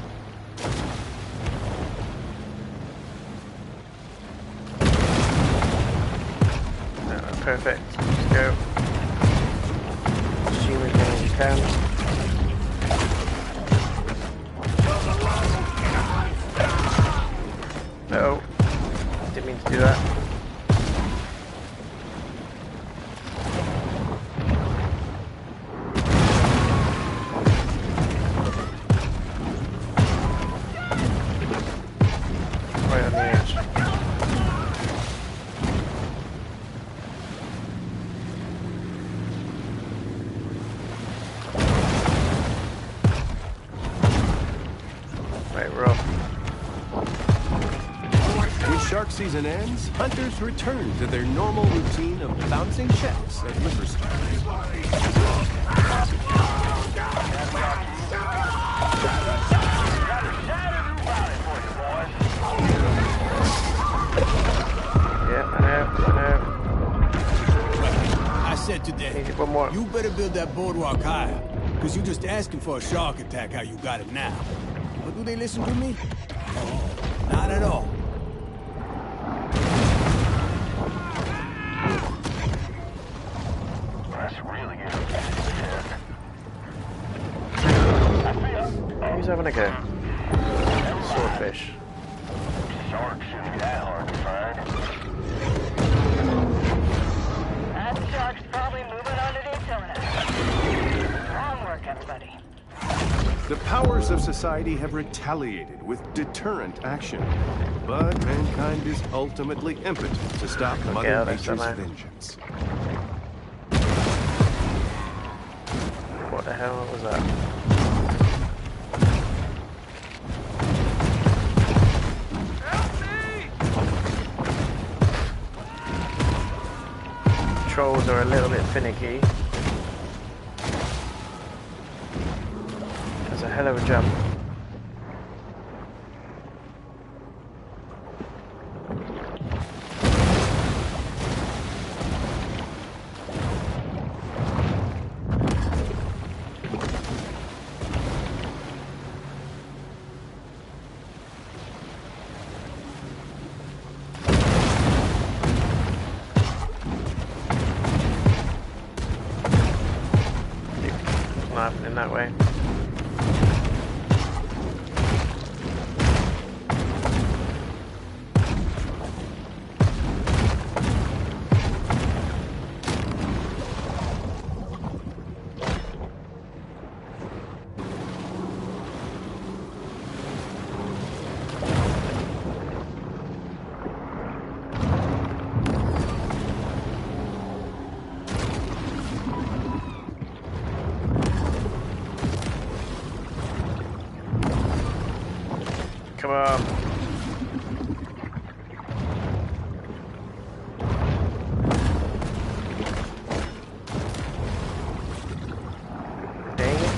perfect. Let's go. Zoom in as you can. Uh-oh. Didn't mean to do that. Right on the edge. Shark season ends, hunters return to their normal routine of bouncing checks at liquor stores. Yeah, I know. I said today, One more. you better build that boardwalk higher, because you're just asking for a shark attack how you got it now. But do they listen to me? Oh, not at all. Who's having a go? Swordfish. Shark shouldn't be that hard to find. That shark's probably moving on to Daytona. Strong work, everybody. The powers of society have retaliated with deterrent action, but mankind is ultimately impotent to stop Mother Nature's vengeance. What the hell was that? controls are a little bit finicky. There's a hell of a jump. In that way. Come on. Dang it.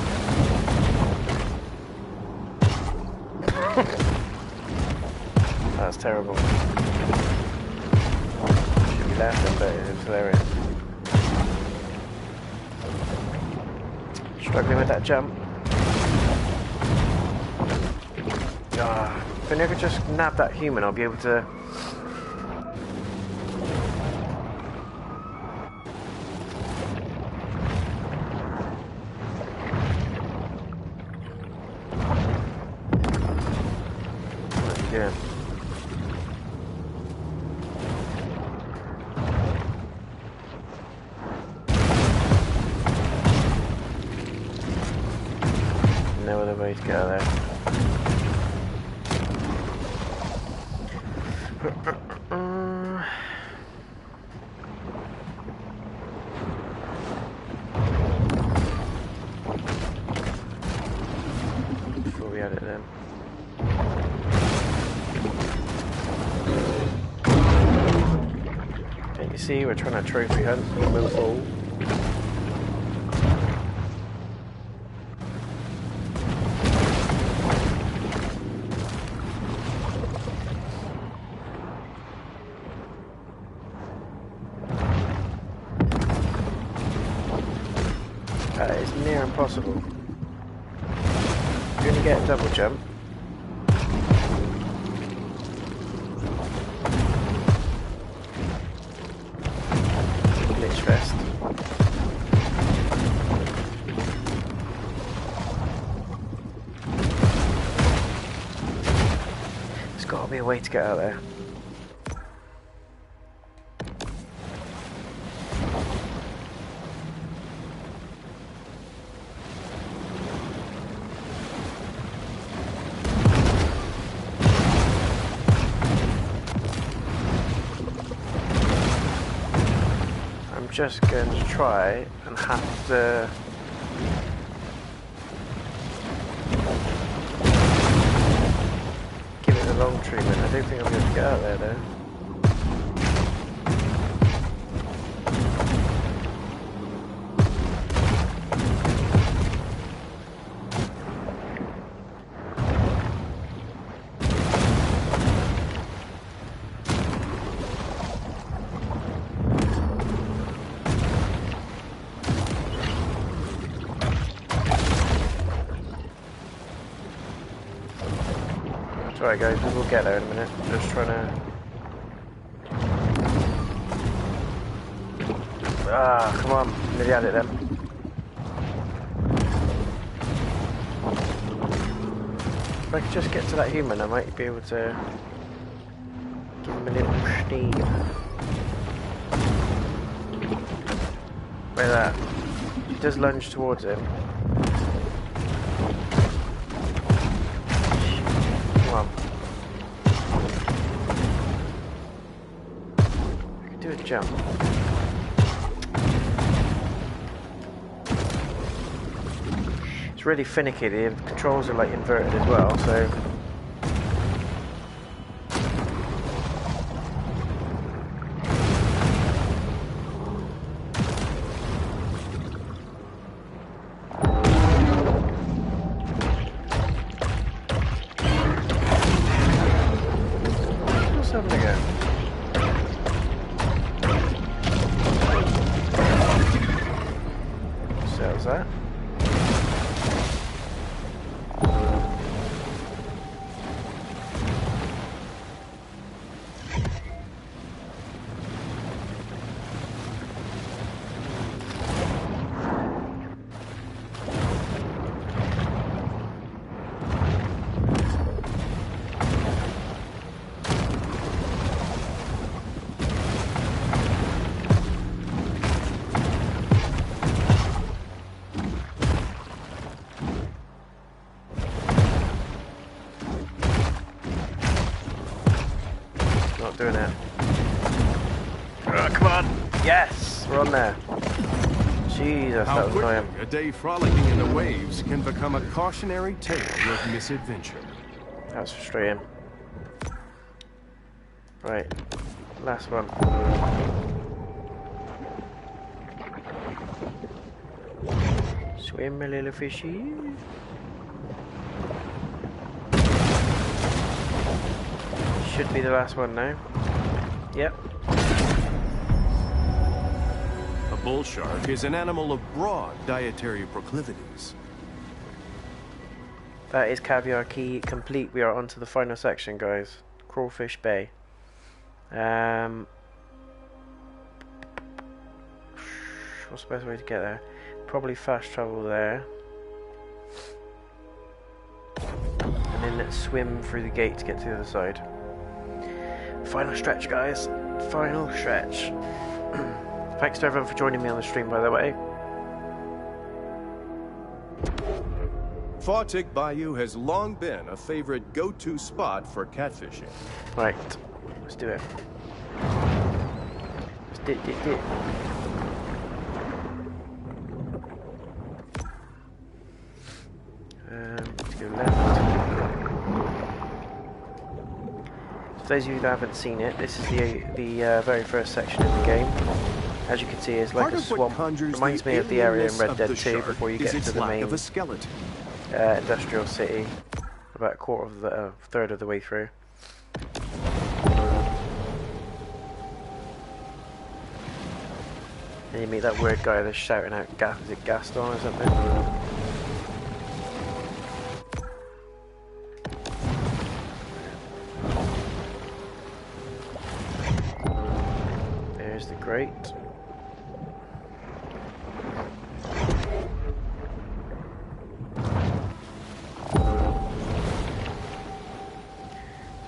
That's terrible. Should be laughing, but it's hilarious. Struggling with that jump. If I could just nab that human, I'll be able to... Yeah. No other way to get out of there. Before we had it then. Can't you see we're trying to trophy hunt and move forward? That is near impossible. You're going to get a double jump. Glitch fest. There's got to be a way to get out there. Just going to try and have to give it a long treatment. I don't think I'll be able to get out there though. Alright guys, we will get there in a minute. Just trying to... Ah, come on. Nearly had it then. If I could just get to that human, I might be able to give him a little steam. Where that? He does lunge towards him. Come on. I could do a jump. It's really finicky, the controls are like inverted as well, so... having a go. Sells that. Not doing it. Oh, come on! Yes! We're on there. Jesus, How that was quickly annoying. a day frolicking in the waves can become a cautionary tale of misadventure. That's frustrating. Right. Last one. Swim, my little fishy. Should be the last one now. Yep. A bull shark is an animal of broad dietary proclivities. That is Caviar Key complete. We are on to the final section, guys. Crawfish Bay. What's the best way to get there? Probably fast travel there. And then let's swim through the gate to get to the other side. Final stretch, guys. Final stretch. Thanks to everyone for joining me on the stream, by the way. Fawtick Bayou has long been a favorite go-to spot for catfishing. Right. Let's do it. Let's do it. Let's go left. For those of you that haven't seen it, this is the very first section of the game. As you can see, it's like a swamp. Reminds me of the area in Red Dead 2 before you get to the main industrial city. About a third of the way through. And you meet that weird guy that's shouting out, is it Gaston or something? There's the grate.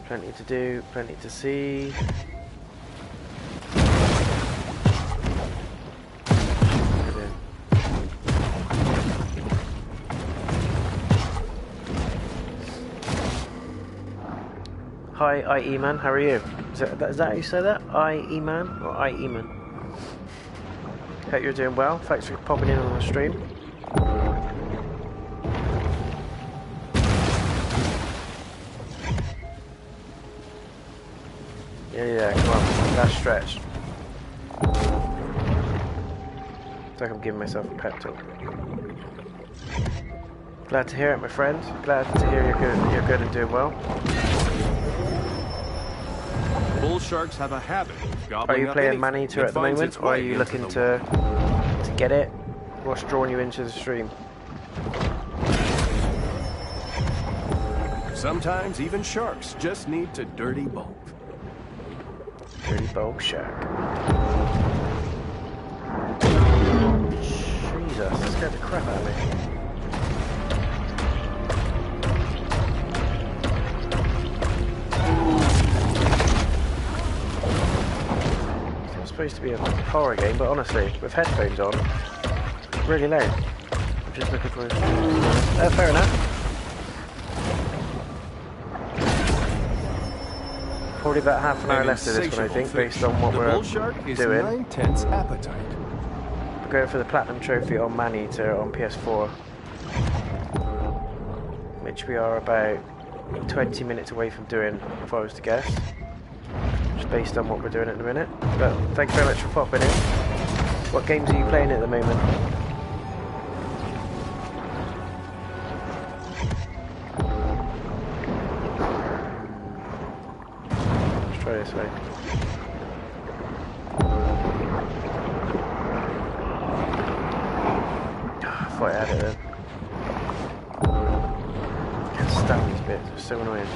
Plenty to do, plenty to see. Hi, IE-Man, how are you? Is that how you say that? IE-Man or IE-Man? Hope you're doing well. Thanks for popping in on the stream. Yeah, come on. Last stretch. It's like I'm giving myself a pep talk. Glad to hear it, my friend. Glad to hear you're good and doing well. Bull sharks have a habit of gobbling. Are you up playing anything Maneater that at the finds moment, its or are way you into looking the to get it? What's drawing you into the stream? Sometimes even sharks just need to dirty bulk. Dirty bulk shark. Jesus, that scared the crap out of me. Supposed to be a horror game, but honestly, with headphones on, really loud. I'm just looking for a... fair enough. Probably about half an hour left of this one, I think, based on what we're doing. 9/10 appetite. We're going for the Platinum Trophy on Maneater on PS4, which we are about 20 minutes away from doing, if I was to guess. Just based on what we're doing at the minute. But thank you very much for popping in. What games are you playing at the moment? try this way. I thought I had it then. I can't stand these bits, they're so annoying.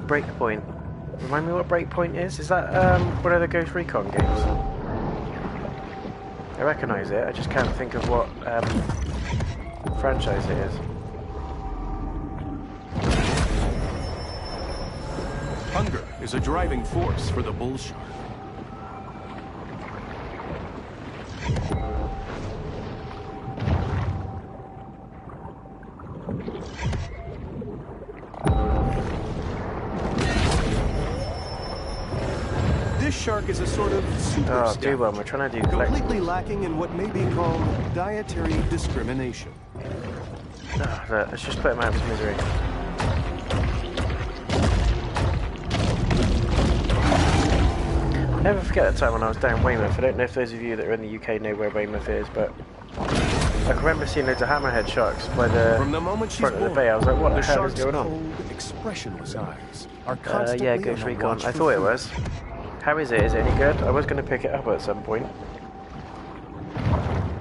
Breakpoint. Remind me what Breakpoint is? Is that one of the Ghost Recon games? I recognise it, I just can't think of what franchise it is. Hunger is a driving force for the bull shark. This shark is a sort of super do well, we're trying to do completely lacking in what may be called dietary discrimination. Look, let's just put him out of his misery. Never forget the time when I was down Weymouth. I don't know if those of you that are in the UK know where Weymouth is, but I can remember seeing loads of hammerhead sharks by the front of the bay. I was like, what the hell is going on? Cold, expressionless eyes are constantly yeah, Ghost Recon. I thought it was. How is it? Is it any good? I was going to pick it up at some point.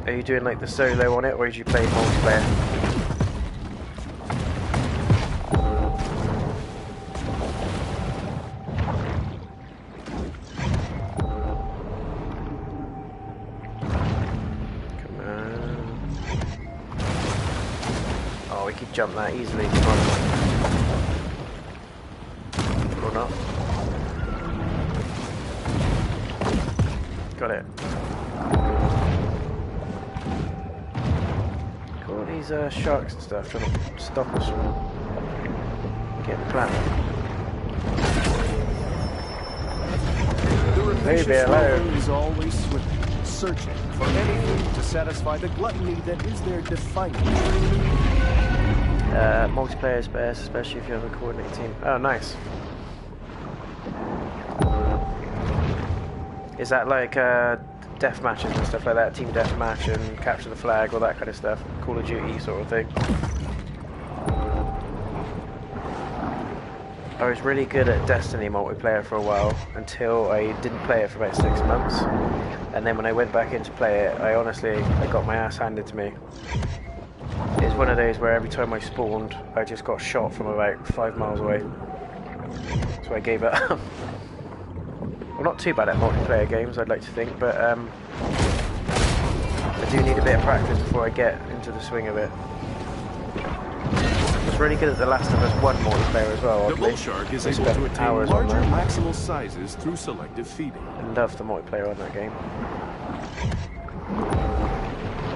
Are you doing like the solo on it, or did you play multiplayer? Come on. Oh, we could jump that easily. Come on. Or not. Got it. Got all these sharks and stuff trying to stop us from getting planted. The rapacious whale is always swimming, searching for anything to satisfy the gluttony that is their defining trait. Multiplayer is best, especially if you have a coordinated team. Oh, nice. Is that like death matches and stuff like that? Team deathmatch and capture the flag, all that kind of stuff? Call of Duty sort of thing. I was really good at Destiny multiplayer for a while until I didn't play it for about 6 months, and then when I went back in to play it, I got my ass handed to me. It's one of those where every time I spawned, I just got shot from about 5 miles away, so I gave it up. Well, not too bad at multiplayer games, I'd like to think, but I do need a bit of practice before I get into the swing of it. I was really good at The Last of Us 1 multiplayer as well. The bull shark is able to attain larger maximal sizes through selective feeding. I love the multiplayer on that game.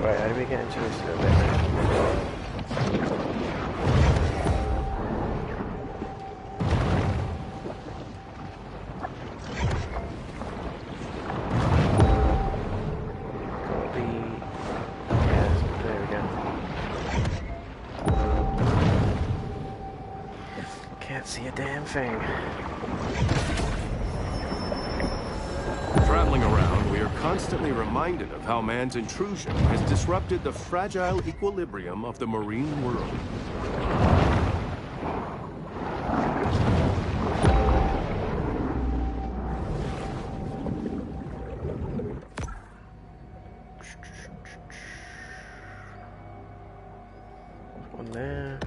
Right, how do we get into this a little bit now? See a damn thing. Traveling around, we are constantly reminded of how man's intrusion has disrupted the fragile equilibrium of the marine world. One there.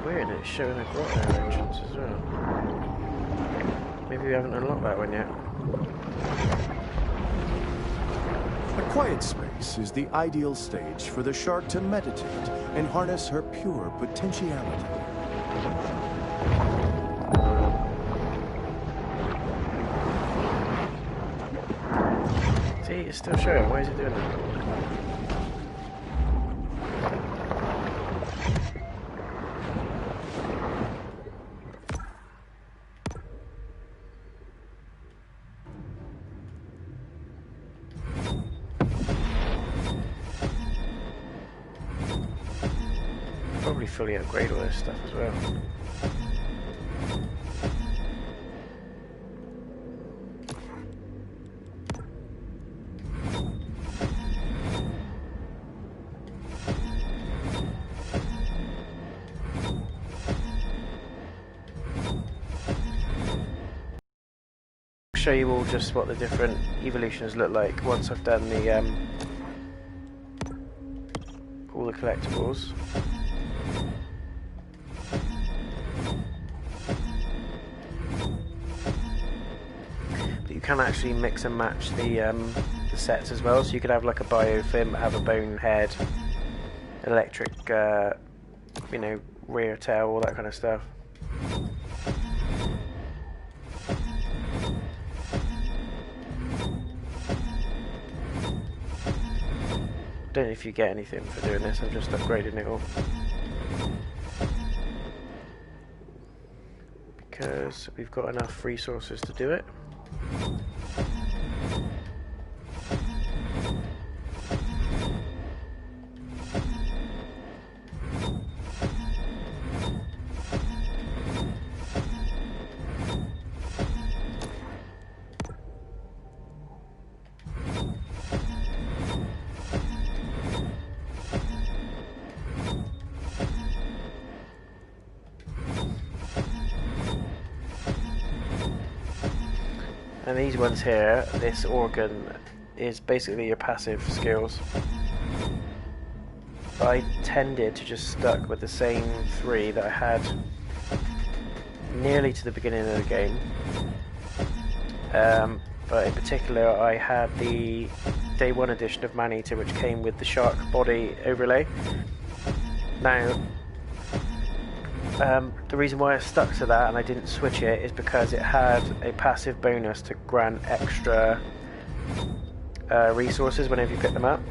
Weird, it's showing a grotto entrance as well. Maybe we haven't unlocked that one yet. A quiet space is the ideal stage for the shark to meditate and harness her pure potentiality. See, it's still showing. Why is it doing that? Probably fully upgrade all this stuff as well. Show you all just what the different evolutions look like once I've done the all the collectibles. But you can actually mix and match the sets as well, so you could have like a biofilm, have a bone head, electric you know, rear tail, all that kind of stuff. Don't know if you get anything for doing this, I'm just upgrading it all. Because we've got enough resources to do it. And these ones here, this organ is basically your passive skills. I tended to just stuck with the same 3 that I had nearly to the beginning of the game. But in particular I had the Day 1 edition of Maneater, which came with the shark body overlay. Now, the reason why I stuck to that and I didn't switch it is because it had a passive bonus to grant extra resources whenever you pick them up.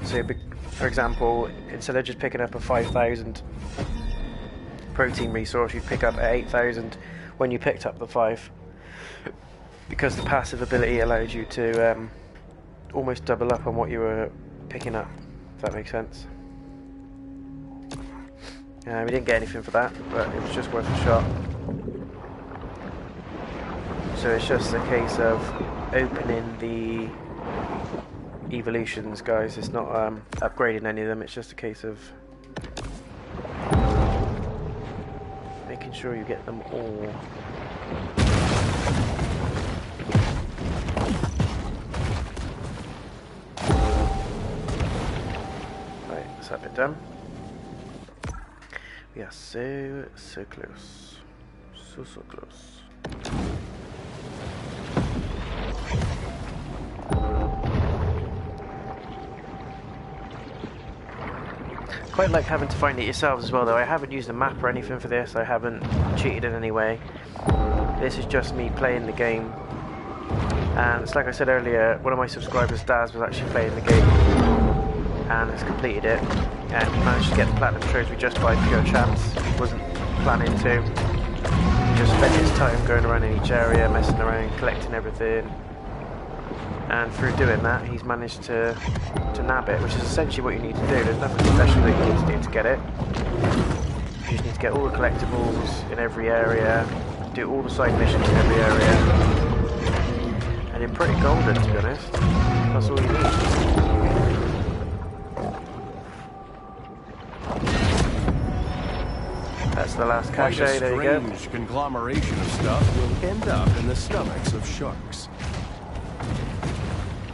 So, for example, instead of just picking up a 5,000 protein resource, you'd pick up an 8,000 when you picked up the 5, because the passive ability allowed you to almost double up on what you were picking up, if that makes sense. We didn't get anything for that, but it was just worth a shot. So it's just a case of opening the evolutions, guys. It's not upgrading any of them, it's just a case of making sure you get them all. Right, that's that bit done. We are so close. So close. Quite like having to find it yourselves as well, though. I haven't used a map or anything for this. I haven't cheated in any way. This is just me playing the game. And it's like I said earlier, one of my subscribers, Daz, was actually playing the game and has completed it. And he managed to get the platinum trophy just by pure chance. He wasn't planning to. He just spent his time going around in each area, messing around, collecting everything. And through doing that, he's managed to nab it, which is essentially what you need to do. There's nothing special that you need to do to get it. You just need to get all the collectibles in every area, do all the side missions in every area, and you're pretty golden, to be honest. That's all you need. That's the last cache, there you go. Quite a strange conglomeration of stuff will end up in the stomachs of sharks.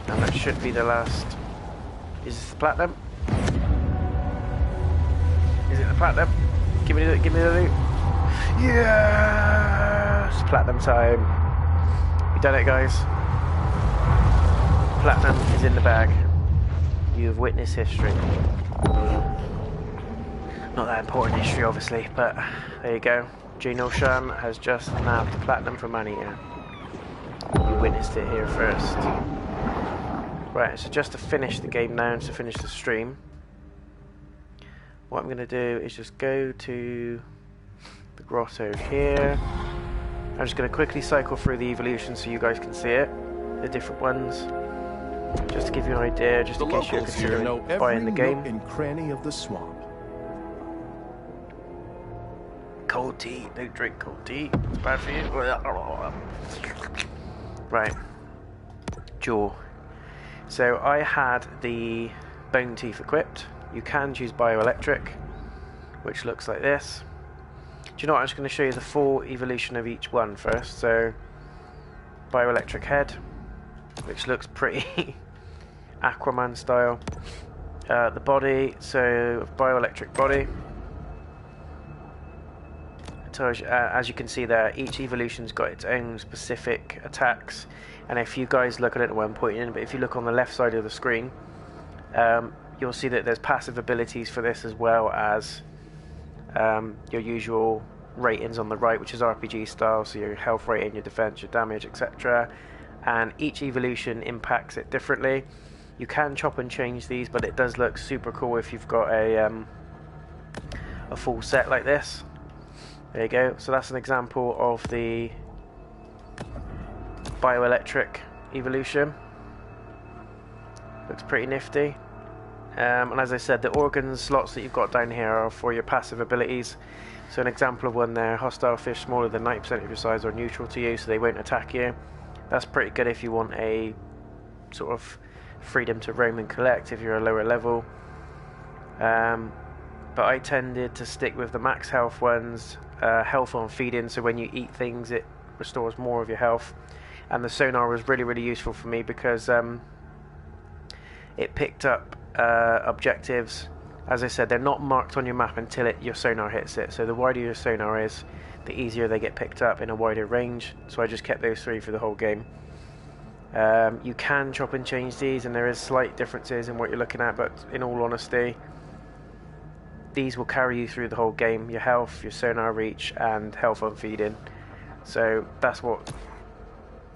And that should be the last. Is this the platinum? Is it the platinum? Give me the loot. Yes! Platinum time. We done it, guys. Platinum is in the bag. You have witnessed history. Not that important history, obviously, but there you go. JayNotion has just nabbed the platinum from Maneater. You witnessed it here first. Right, so just to finish the game now and to finish the stream, what I'm going to do is just go to the grotto here. I'm just going to quickly cycle through the evolutions so you guys can see it, the different ones, just to give you an idea, just in case you're considering buying the game. And cranny of the swamp. cold tea. Don't drink cold tea. It's bad for you. Right. Jaw. So I had the bone teeth equipped. You can choose bioelectric, which looks like this. Do you know what? I'm just going to show you the full evolution of each one first. So bioelectric head, which looks pretty Aquaman style. The body, so bioelectric body. As you can see there, each evolution's got its own specific attacks, and if you guys look, I don't know where I'm pointing in, but if you look on the left side of the screen, you'll see that there's passive abilities for this as well as your usual ratings on the right, which is RPG style, so your health rating, your defense, your damage, etc. And each evolution impacts it differently. You can chop and change these, but it does look super cool if you've got a full set like this. There you go. So that's an example of the bioelectric evolution. Looks pretty nifty. And as I said, the organ slots that you've got down here are for your passive abilities. So an example of one there: hostile fish smaller than 90% of your size are neutral to you, so they won't attack you. That's pretty good if you want a sort of freedom to roam and collect if you're a lower level. But I tended to stick with the max health ones. Health on feeding, so when you eat things it restores more of your health. And the sonar was really useful for me because it picked up objectives. As I said, they're not marked on your map until your sonar hits it, so the wider your sonar is, the easier they get picked up in a wider range. So I just kept those three for the whole game. You can chop and change these, and there is slight differences in what you're looking at, but in all honesty, these will carry you through the whole game: your health, your sonar reach, and health on feeding. So that's what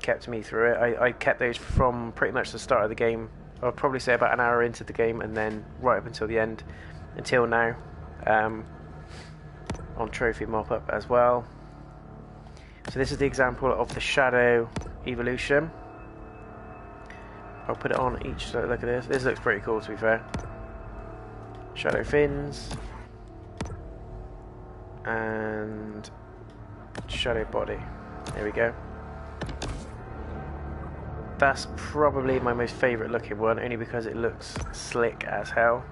kept me through it. I kept those from pretty much the start of the game. I would probably say about an hour into the game, and then right up until the end, until now, on Trophy Mop-Up as well. So this is the example of the shadow evolution. I'll put it on each, so look at this. This looks pretty cool, to be fair. Shadow fins and shadow body. There we go. That's probably my most favourite looking one, only because it looks slick as hell.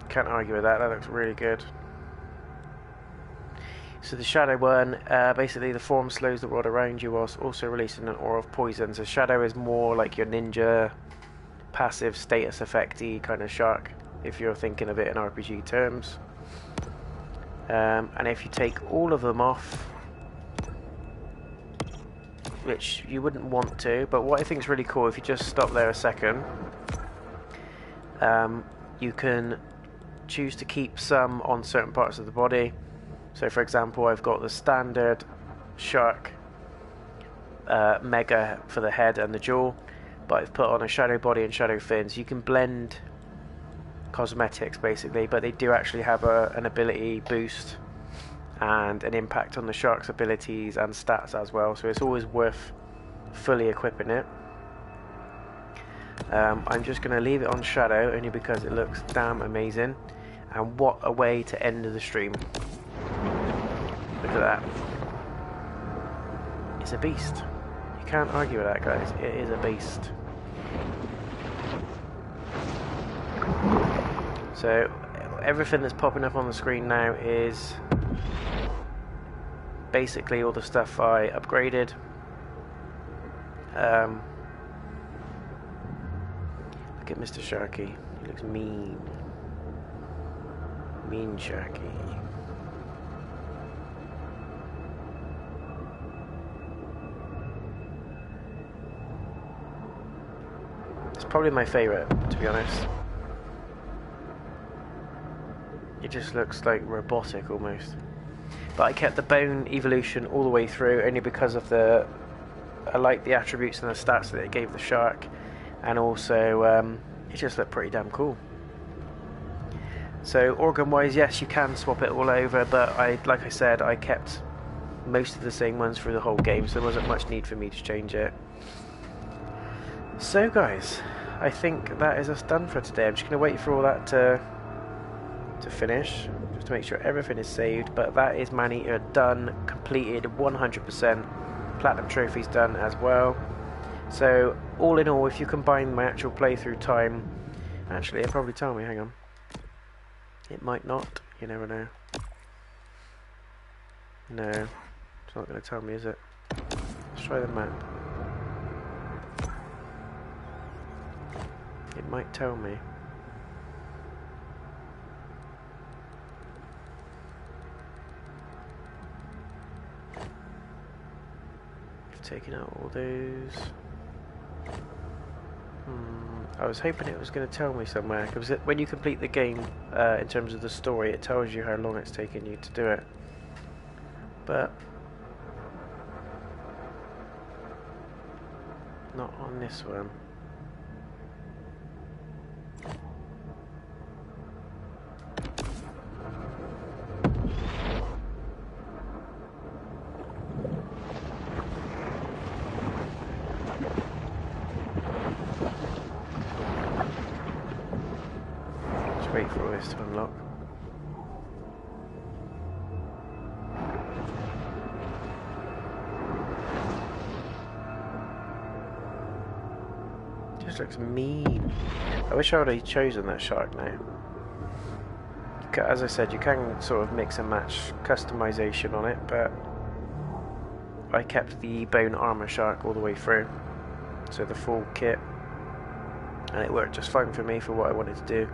Can't argue with that, that looks really good. So the shadow one, basically the form slows the world around you whilst also releasing an aura of poison. So shadow is more like your ninja, passive status effecty kind of shark, if you're thinking of it in RPG terms. And if you take all of them off, which you wouldn't want to, but what I think is really cool, if you just stop there a second, you can choose to keep some on certain parts of the body. So for example, I've got the standard shark mega for the head and the jaw, but I've put on a shadow body and shadow fins. You can blend cosmetics basically, but they do actually have an ability boost and an impact on the shark's abilities and stats as well, so it's always worth fully equipping it. I'm just going to leave it on shadow only because it looks damn amazing, and what a way to end the stream. Look at that. It's a beast. You can't argue with that, guys. It is a beast. So everything that's popping up on the screen now is basically all the stuff I upgraded. Look at Mr. Sharky. He looks mean. Mean Sharky. It's probably my favourite, to be honest. It just looks like robotic almost. But I kept the bone evolution all the way through only because of I like the attributes and the stats that it gave the shark, and also it just looked pretty damn cool. So organ wise, yes, you can swap it all over, but like I said, I kept most of the same ones through the whole game, so there wasn't much need for me to change it. So guys, I think that is us done for today. I'm just going to wait for all that to finish. just to make sure everything is saved. But that is Maneater done, completed 100%. Platinum trophies done as well. So all in all, if you combine my actual playthrough time, actually it'll probably tell me, hang on. It might not, you never know. No, it's not going to tell me, is it? Let's try the map. It might tell me. I've taken out all those. I was hoping it was going to tell me somewhere, because when you complete the game, in terms of the story, it tells you how long it's taken you to do it. But not on this one. Just wait for all this to unlock. Just looks mean. I wish I would have chosen that shark now. As I said, you can sort of mix and match customization on it, but I kept the bone armor shark all the way through, so the full kit, and it worked just fine for me for what I wanted to do.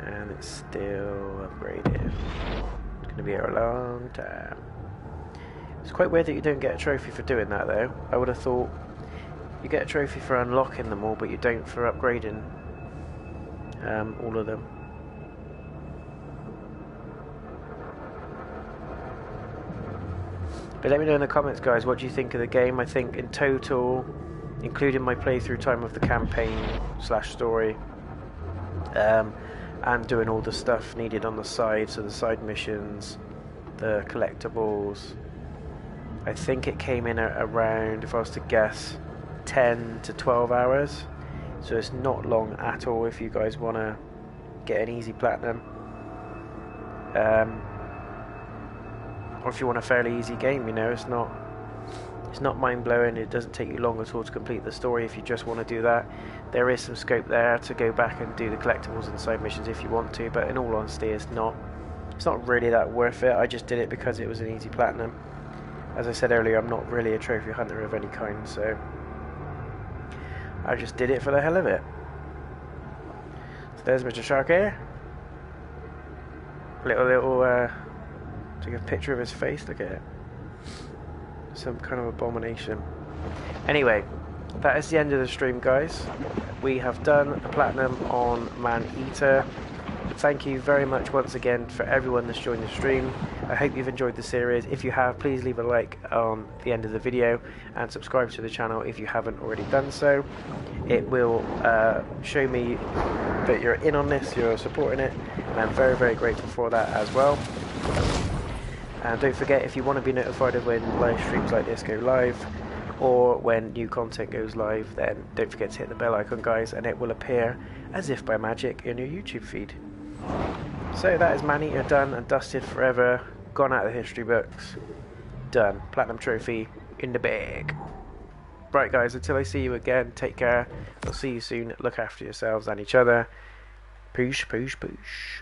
And it's still upgraded. It's going to be here a long time. It's quite weird that you don't get a trophy for doing that though. I would have thought you get a trophy for unlocking them all, but you don't for upgrading all of them. But let me know in the comments, guys, what do you think of the game? I think in total, including my playthrough time of the campaign / story, and doing all the stuff needed on the side, so the side missions, the collectibles, I think it came in at around, if I was to guess, 10 to 12 hours. So it's not long at all if you guys want to get an easy platinum. Or if you want a fairly easy game, you know, it's not mind-blowing. It doesn't take you long at all to complete the story if you just want to do that. There is some scope there to go back and do the collectibles and side missions if you want to, but in all honesty, it's not really that worth it. I just did it because it was an easy platinum. As I said earlier, I'm not really a trophy hunter of any kind, so I just did it for the hell of it. So there's Mr. Shark here. Take a picture of his face, look at it. Some kind of abomination. Anyway, that is the end of the stream, guys. We have done a platinum on Maneater. Thank you very much once again for everyone that's joined the stream. I hope you've enjoyed the series. If you have, please leave a like on the end of the video and subscribe to the channel if you haven't already done so. It will show me that you're in on this, you're supporting it, and I'm very, very grateful for that as well. And don't forget, if you want to be notified of when live streams like this go live, or when new content goes live, then don't forget to hit the bell icon, guys, and it will appear as if by magic in your YouTube feed. So that is Maneater done and dusted forever, gone out of the history books, done. Platinum trophy in the bag. Right, guys, until I see you again, take care. I'll see you soon. Look after yourselves and each other. Poosh, poosh, poosh.